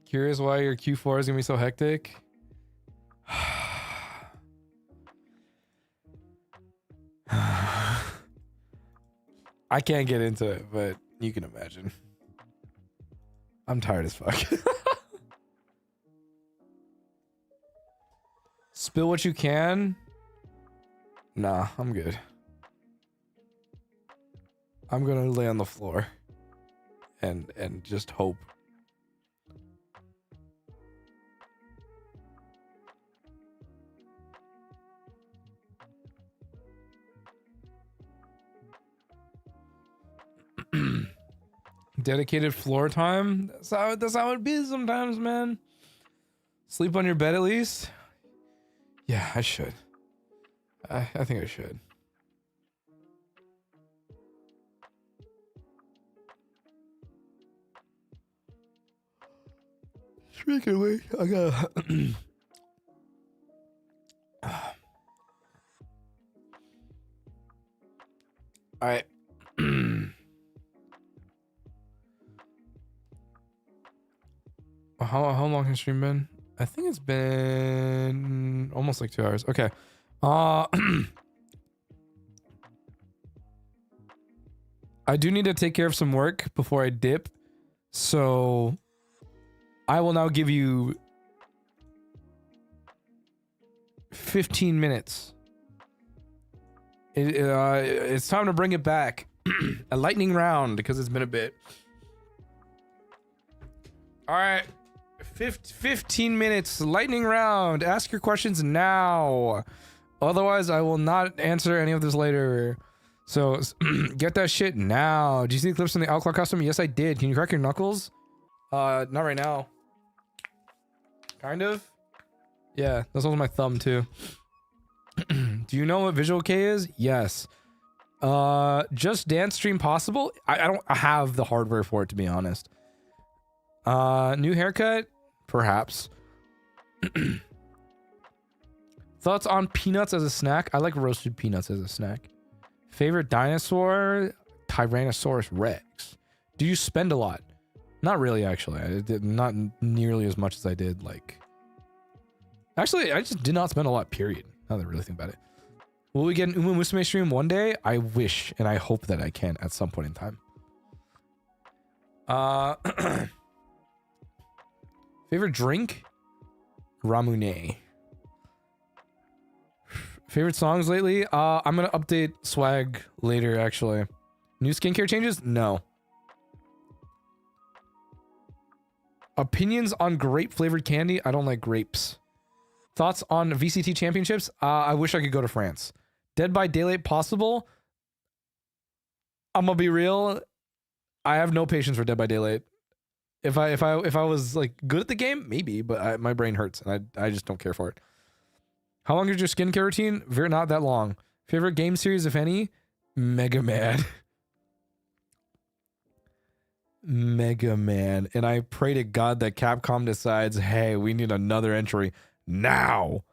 Curious why your Q4 is gonna be so hectic? I can't get into it, but you can imagine. I'm tired as fuck. Spill what you can? Nah, I'm good. I'm gonna lay on the floor and just hope. Dedicated floor time. That's how it be sometimes, man. Sleep on your bed at least. Yeah, I should. I think I should. Speaking of which, I gotta. All right. How long has stream been? I think it's been almost like 2 hours. Okay. I do need to take care of some work before I dip. So I will now give you 15 minutes. It's time to bring it back. A lightning round because it's been a bit. All right. 15 minutes, lightning round. Ask your questions now. Otherwise, I will not answer any of this later. So, get that shit now. Did you see the clips from the Outlaw custom? Yes, I did. Can you crack your knuckles? Not right now. Kind of. Yeah, that's also my thumb too. Do you know what Visual K is? Yes. Just Dance Stream possible? I don't have the hardware for it, to be honest. New haircut? Perhaps. Thoughts on peanuts as a snack? I like roasted peanuts as a snack. Favorite dinosaur? Tyrannosaurus Rex. Do you spend a lot? Not really, actually. I did not nearly as much as I did, like... Actually, I just did not spend a lot, period. Now that I really think about it. Will we get an Umamusume stream one day? I wish, and I hope that I can at some point in time. Favorite drink? Ramune. Favorite songs lately? I'm gonna update swag later, actually. New skincare changes? No. Opinions on grape flavored candy? I don't like grapes. Thoughts on VCT championships? I wish I could go to France. Dead by Daylight possible? I'm gonna be real. I have no patience for Dead by Daylight. If I was like good at the game, maybe, but my brain hurts and I just don't care for it. How long is your skincare routine? Very not that long. Favorite game series, if any? Mega Man. Mega Man. And I pray to God that Capcom decides, hey, we need another entry now.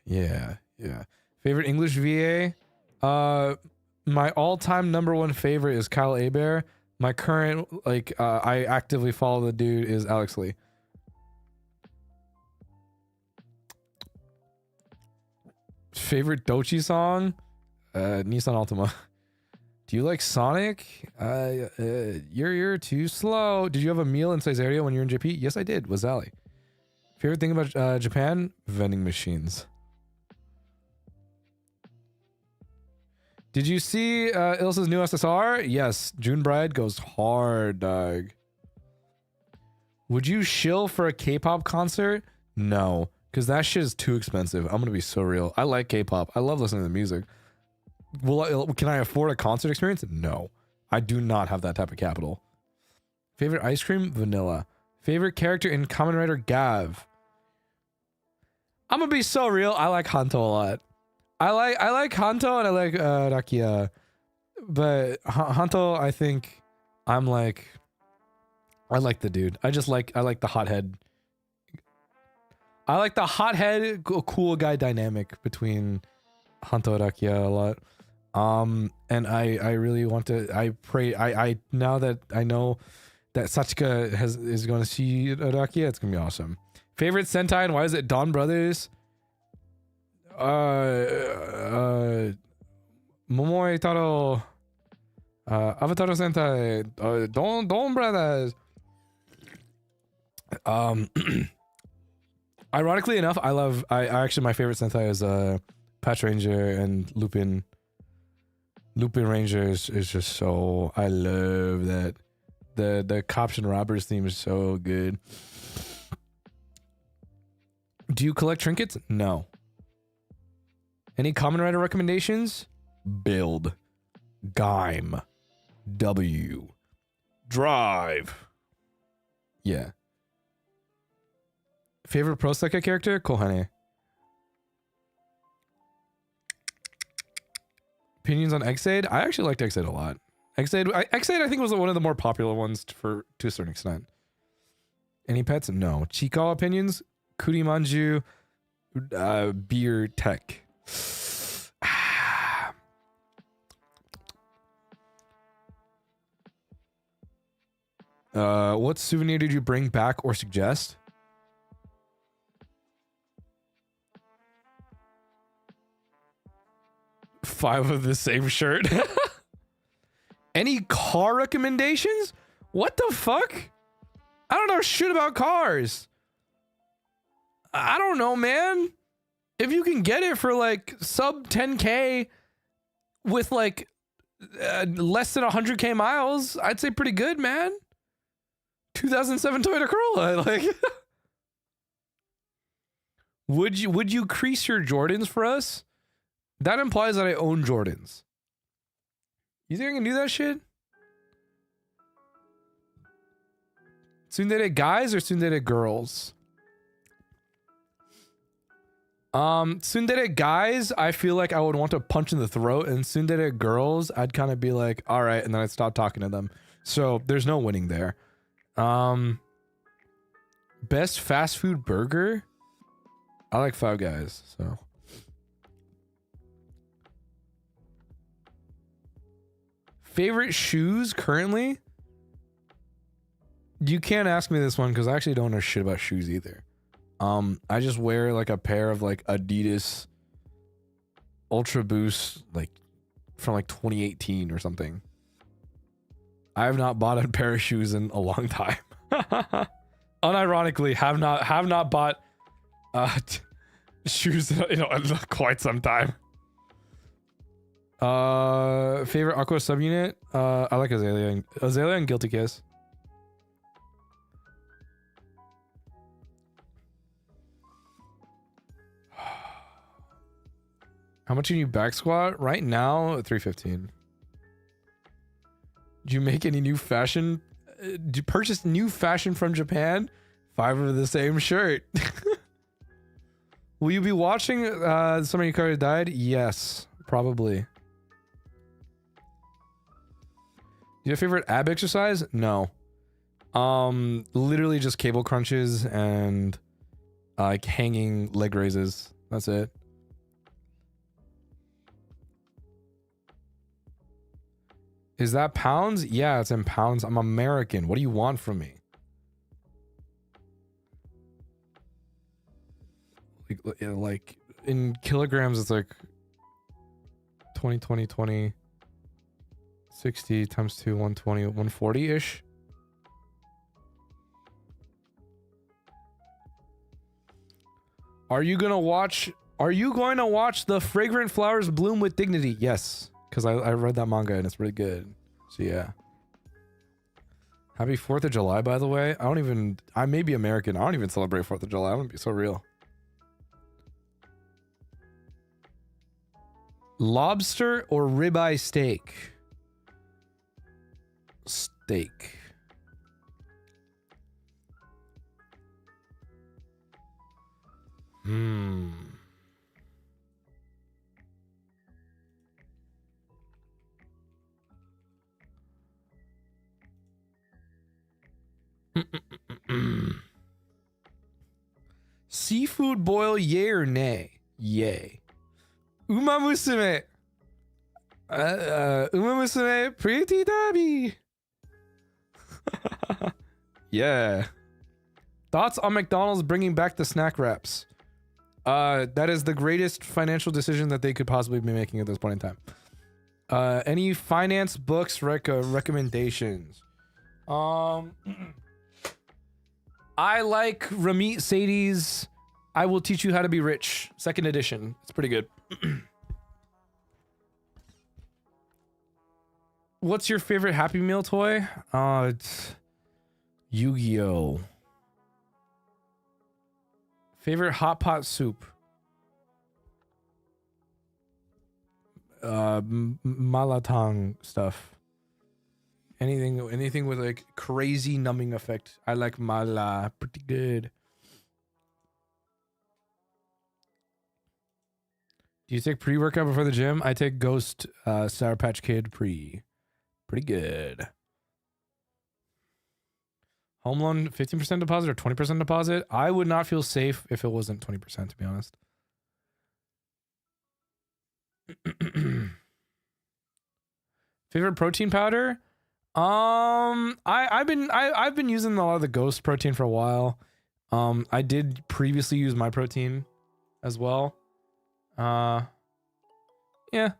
Yeah. Favorite English VA? My all-time #1 favorite is Kyle Hebert. My current, I actively follow the dude is Alex Lee. Favorite Dochi song? Nissan Altima. Do you like Sonic? You're too slow. Did you have a meal in Caesarea when you were in JP? Yes, I did. Was Zally. Favorite thing about Japan? Vending machines. Did you see Ilsa's new SSR? Yes. June Bride goes hard, dog. Would you shill for a K-pop concert? No, because that shit is too expensive. I'm gonna be so real. I like K-pop. I love listening to the music. Can I afford a concert experience? No. I do not have that type of capital. Favorite ice cream? Vanilla. Favorite character in Kamen Rider Gav? I'm gonna be so real. I like Hanto a lot. I like Hanto and I like Rakia. But Hanto, I think I like the dude. I like the hothead. I like the hothead cool guy dynamic between Hanto and Rakia a lot. And I really want to, I pray, now that I know that Sachika is going to see Rakia, it's gonna be awesome. Favorite Sentai and why is it Dawn Brothers? Momoe Taro, Avatar Sentai, Dawn Brothers. Ironically enough, I actually, my favorite Sentai is Patch Ranger and Lupin. Lupin Ranger is just so, I love that. The Cops and Robbers theme is so good. Do you collect trinkets? No. Any Kamen Rider recommendations? Build. Gaim. W. Drive. Yeah. Favorite Pro Sekka character? Kohane. Opinions on X-Aid? I actually liked X-Aid a lot. X-Aid I think was one of the more popular ones to a certain extent. Any pets? No. Chiko opinions? Kurimanju, beer tech. What souvenir did you bring back or suggest? Five of the same shirt. Any car recommendations? What the fuck? I don't know shit about cars. I don't know, man. If you can get it for like sub 10K with like less than 100K miles, I'd say pretty good, man. 2007 Toyota Corolla. Like, would you crease your Jordans for us? That implies that I own Jordans. You think I can do that shit? Tsundere guys or tsundere girls? Tsundere guys, I feel like I would want to punch in the throat, and tsundere girls, I'd kind of be like, all right, and then I'd stop talking to them. So there's no winning there. Best fast food burger? I like Five Guys, so. Favorite shoes currently? You can't ask me this one because I actually don't know shit about shoes either. I just wear like a pair of like Adidas Ultra Boost like from like 2018 or something. I have not bought a pair of shoes in a long time. Unironically, have not bought Shoes, quite some time. Favorite Aqua subunit? I like Azalea. Azalea and Guilty Kiss. How much can you back squat? Right now, 315. Did you make any new fashion? Did you purchase new fashion from Japan? 5 of the same shirt. Will you be watching Somebody Carter Died? Yes, probably. Your favorite ab exercise? No. Literally just cable crunches and like hanging leg raises. That's it. Is that pounds? Yeah, it's in pounds. I'm American. What do you want from me? Like in kilograms, it's like 20, 60 times 2, 120, 140-ish. Are you going to watch The Fragrant Flowers Bloom with Dignity? Yes. Because I read that manga and it's really good. So yeah. Happy 4th of July, by the way. I may be American. I don't even celebrate 4th of July. I'm gonna be so real. Lobster or ribeye steak? Steak. Seafood boil, yay or nay? Yay. Umamusume. Umamusume, pretty dabby. Yeah. Thoughts on McDonald's bringing back the snack wraps? That is the greatest financial decision that they could possibly be making at this point in time. Any finance books recommendations? I like Ramit Sadie's I Will Teach You How to Be Rich, 2nd edition. It's pretty good. What's your favorite Happy Meal toy? It's Yu-Gi-Oh. Favorite hot pot soup? Malatang stuff. Anything with like crazy numbing effect. I like mala, pretty good. Do you take pre-workout before the gym? I take Ghost Sour Patch Kid pre. Pretty good. Home loan 15% deposit or 20% deposit? I would not feel safe if it wasn't 20%, to be honest. Favorite protein powder? I've been using a lot of the Ghost protein for a while. I did previously use my protein as well. Yeah. I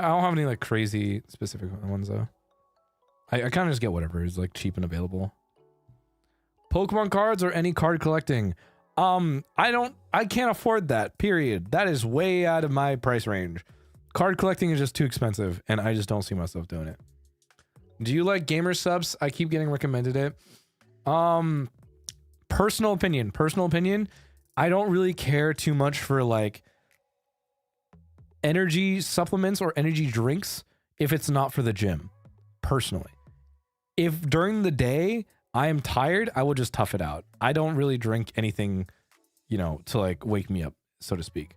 don't have any like crazy specific ones though. I kind of just get whatever is like cheap and available. Pokemon cards or any card collecting? I can't afford that, period. That is way out of my price range. Card collecting is just too expensive and I just don't see myself doing it. Do you like gamer subs? I keep getting recommended it. Personal opinion. I don't really care too much for like energy supplements or energy drinks if it's not for the gym, personally. If during the day I am tired, I will just tough it out. I don't really drink anything, to like wake me up, so to speak.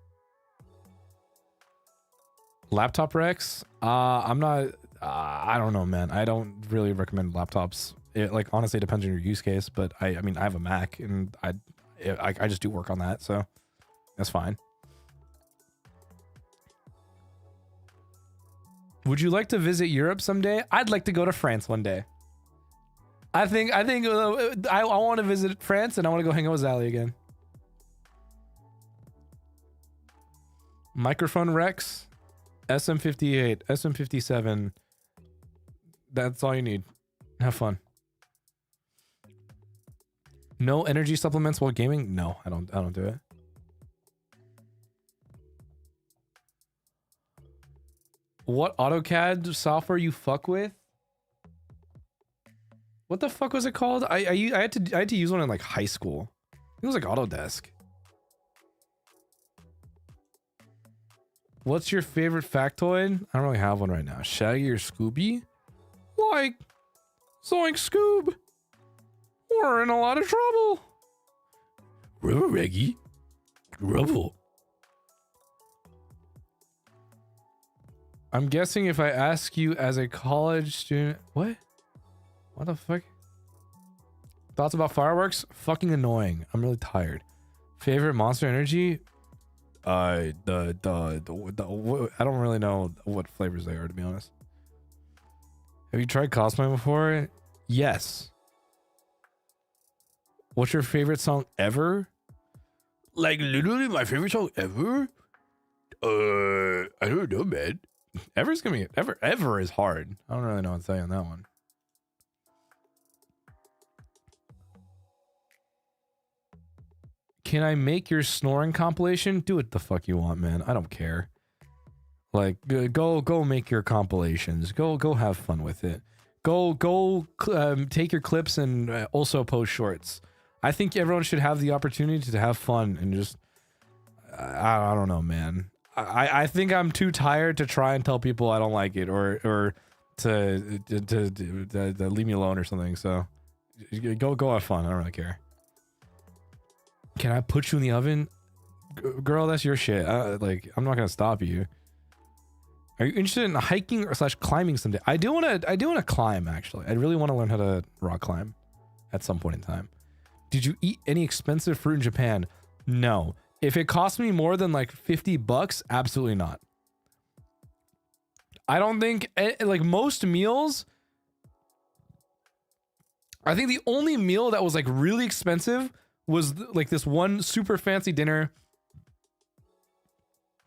Laptop Rex? I'm not, I don't know, man. I don't really recommend laptops. It, like, honestly, it depends on your use case, but I mean, I have a Mac and I just do work on that, so that's fine. Would you like to visit Europe someday? I'd like to go to France one day. I want to visit France and I want to go hang out with Zally again. Microphone Rex, SM58, SM57. That's all you need. Have fun. No energy supplements while gaming? No, I don't do it. What AutoCAD software you fuck with? What the fuck was it called? I had to use one in like high school. It was like Autodesk. What's your favorite factoid? I don't really have one right now. Shaggy or Scooby? Like, Zoink Scoob. We're in a lot of trouble. Rubber Reggie. Rubble. I'm guessing if I ask you as a college student... What? What the fuck? Thoughts about fireworks? Fucking annoying. I'm really tired. Favorite Monster Energy? I don't really know what flavors they are, to be honest. Have you tried cosplay before? Yes. What's your favorite song ever? Like literally my favorite song ever? I don't know, man. Ever's gonna be ever is hard. I don't really know what to say on that one. Can I make your snoring compilation? Do what the fuck you want, man. I don't care. Like, go make your compilations. Go have fun with it. Go take your clips and also post shorts. I think everyone should have the opportunity to have fun and just... I don't know, man. I think I'm too tired to try and tell people I don't like it or to leave me alone or something. So go have fun. I don't really care. Can I put you in the oven? Girl, that's your shit. Like, I'm not gonna stop you. Are you interested in hiking or / climbing someday? I do want to climb, actually. I really want to learn how to rock climb at some point in time. Did you eat any expensive fruit in Japan? No. If it cost me more than like $50, absolutely not. I don't think, like most meals, I think the only meal that was like really expensive was like this one super fancy dinner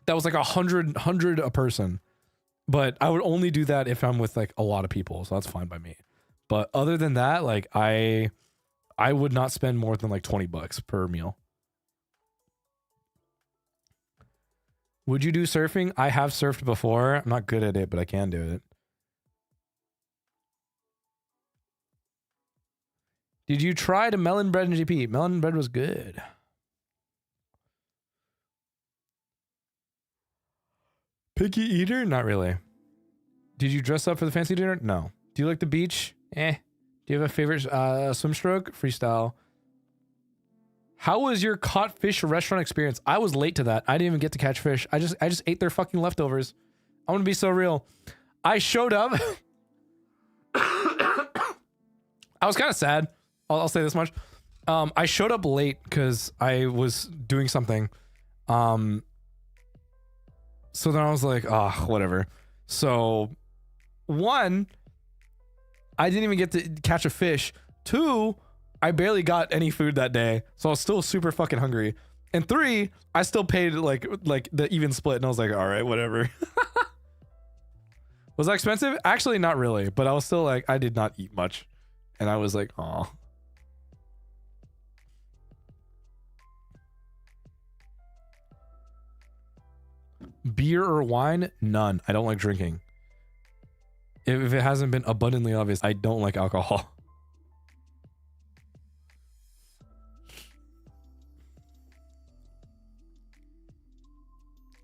that was like $100 a person. But I would only do that if I'm with like a lot of people, so that's fine by me. But other than that, like I would not spend more than like $20 per meal. Would you do surfing? I have surfed before. I'm not good at it, but I can do it. Did you try to melon bread in GP? Melon bread was good. Picky eater? Not really. Did you dress up for the fancy dinner? No. Do you like the beach? Eh. Do you have a favorite swim stroke? Freestyle. How was your caught fish restaurant experience? I was late to that. I didn't even get to catch fish. I just ate their fucking leftovers. I'm gonna be so real. I showed up. I was kind of sad. I'll say this much. I showed up late because I was doing something. So then I was like, oh, whatever. So, 1, I didn't even get to catch a fish. 2, I barely got any food that day, so I was still super fucking hungry. And 3, I still paid like the even split, and I was like, all right, whatever. Was that expensive? Actually, not really, but I was still like, I did not eat much, and I was like, oh. Beer or wine? None. I don't like drinking. If it hasn't been abundantly obvious, I don't like alcohol.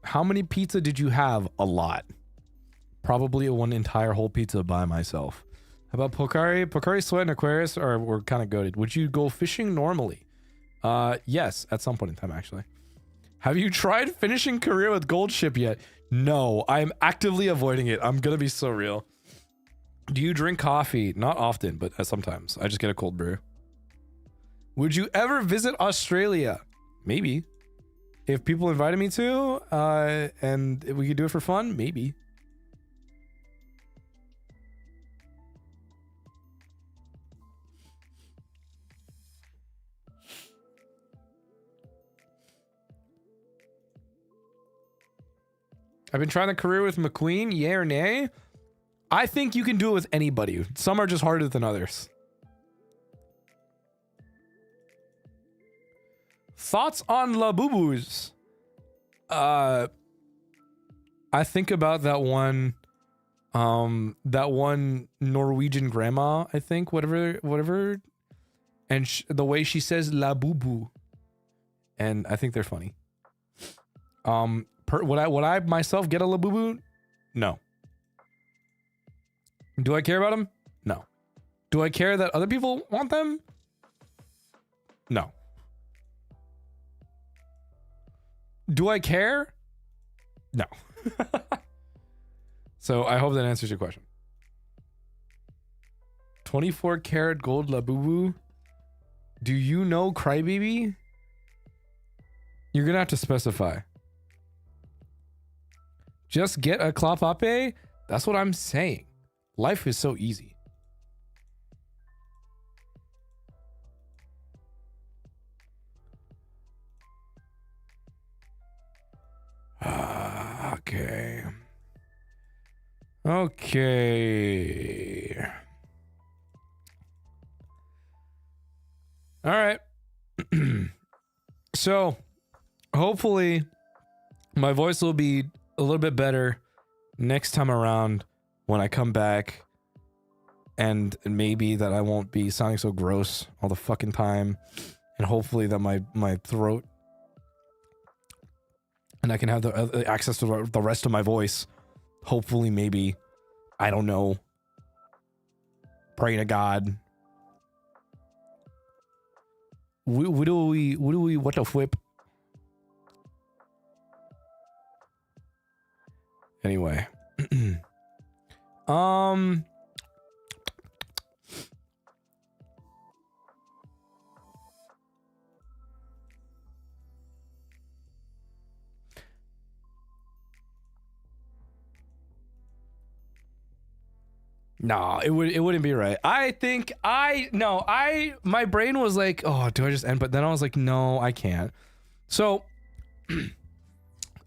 How many pizza did you have? A lot. Probably one entire whole pizza by myself. How about Pocari? Pocari, Sweat, and Aquarius were kind of goated. Would you go fishing normally? Yes, at some point in time, actually. Have you tried finishing career with Gold Ship yet? No, I'm actively avoiding it. I'm gonna be so real. Do you drink coffee? Not often, but sometimes. I just get a cold brew. Would you ever visit Australia? Maybe. If people invited me to, and we could do it for fun, maybe. I've been trying a career with McQueen, yay or nay? I think you can do it with anybody. Some are just harder than others. Thoughts on Labubus? I think about that one That one Norwegian grandma, I think, whatever, and the way she says la boo boo, and I think they're funny. Would I myself get a la boo boo? No. Do I care about them? No. Do I care that other people want them? No. Do I care? No. So I hope that answers your question. 24 karat gold Labubu. Do you know Crybaby? You're gonna have to specify. Just get a Clawpape? That's what I'm saying. Life is so easy. Okay. Okay. All right. So, hopefully, my voice will be a little bit better next time around when I come back, and maybe that I won't be sounding so gross all the fucking time, and hopefully that my throat, and I can have the access to the rest of my voice. Hopefully, maybe, I don't know. Pray to God. What do we, what the flip? Anyway. No, it wouldn't be right. I think my brain was like, oh, do I just end? But then I was like, no, I can't. So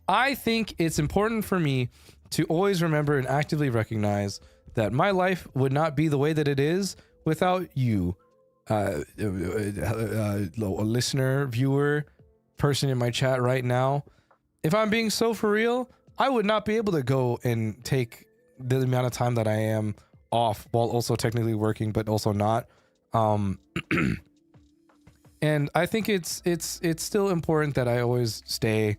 I think it's important for me to always remember and actively recognize that my life would not be the way that it is without you, a listener, viewer, person in my chat right now. If I'm being so for real, I would not be able to go and take the amount of time that I am off while also technically working, but also not. And I think it's still important that I always stay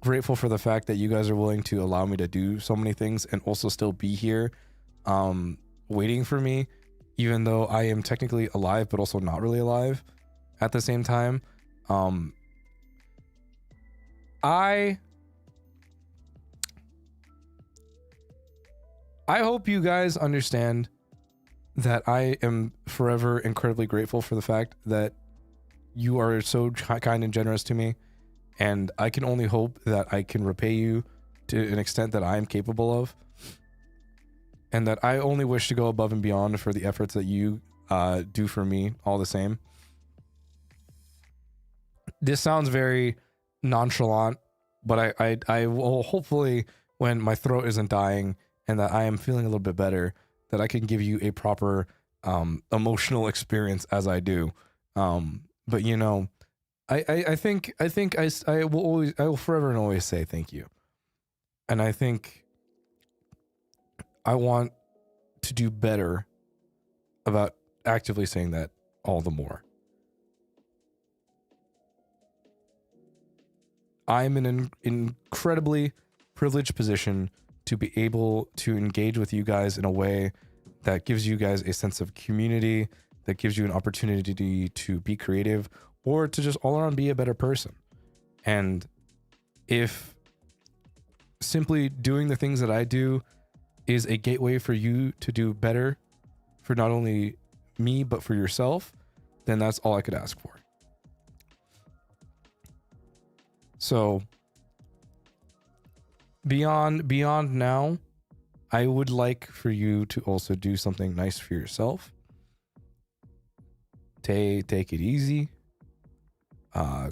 grateful for the fact that you guys are willing to allow me to do so many things and also still be here, waiting for me, even though I am technically alive, but also not really alive at the same time. I hope you guys understand that I am forever incredibly grateful for the fact that you are so kind and generous to me, and I can only hope that I can repay you to an extent that I am capable of, and that I only wish to go above and beyond for the efforts that you do for me all the same. This sounds very nonchalant, but I will hopefully, when my throat isn't dying and that I am feeling a little bit better, that I can give you a proper emotional experience as I do. But you know, I think I will forever and always say thank you. And I think I want to do better about actively saying that all the more. I'm in an incredibly privileged position to be able to engage with you guys in a way that gives you guys a sense of community, that gives you an opportunity to be creative, or to just all around be a better person. And if simply doing the things that I do is a gateway for you to do better for not only me, but for yourself, then that's all I could ask for. So beyond now, I would like for you to also do something nice for yourself. Take it easy.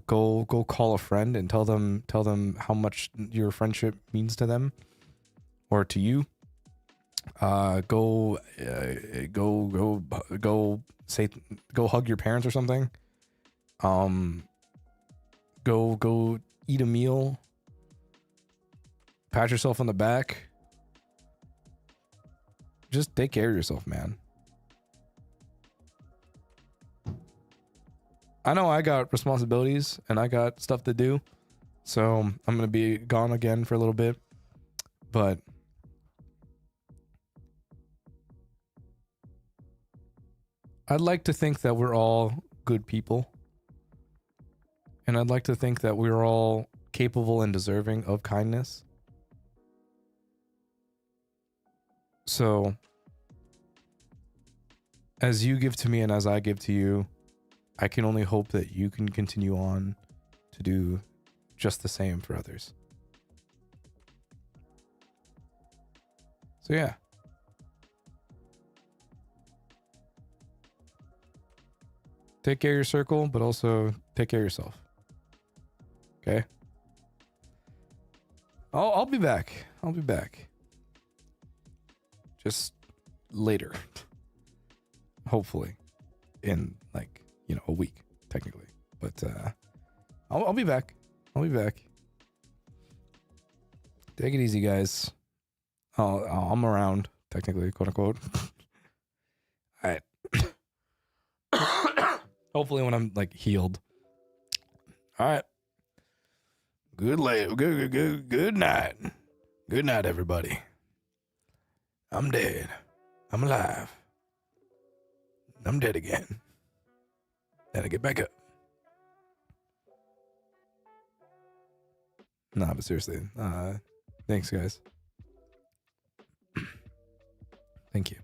Go call a friend and tell them how much your friendship means to them or to you. Go hug your parents or something. Go eat a meal. Pat yourself on the back. just take care of yourself, man. I know I got responsibilities and I got stuff to do, so I'm gonna be gone again for a little bit, but I'd like to think that we're all good people, and I'd like to think that we're all capable and deserving of kindness. So as you give to me and as I give to you, I can only hope that you can continue on to do just the same for others. So yeah. Take care of your circle, but also take care of yourself. Okay? I'll be back. I'll be back. Just later. Hopefully. In like, you know, a week, technically. But I'll be back. I'll be back. Take it easy, guys. I'm around, technically, quote unquote. All right. Hopefully when I'm like healed. All right. Good night. Good night, everybody. I'm dead. I'm alive. I'm dead again. Then I get back up. Nah, but seriously, thanks, guys. Thank you.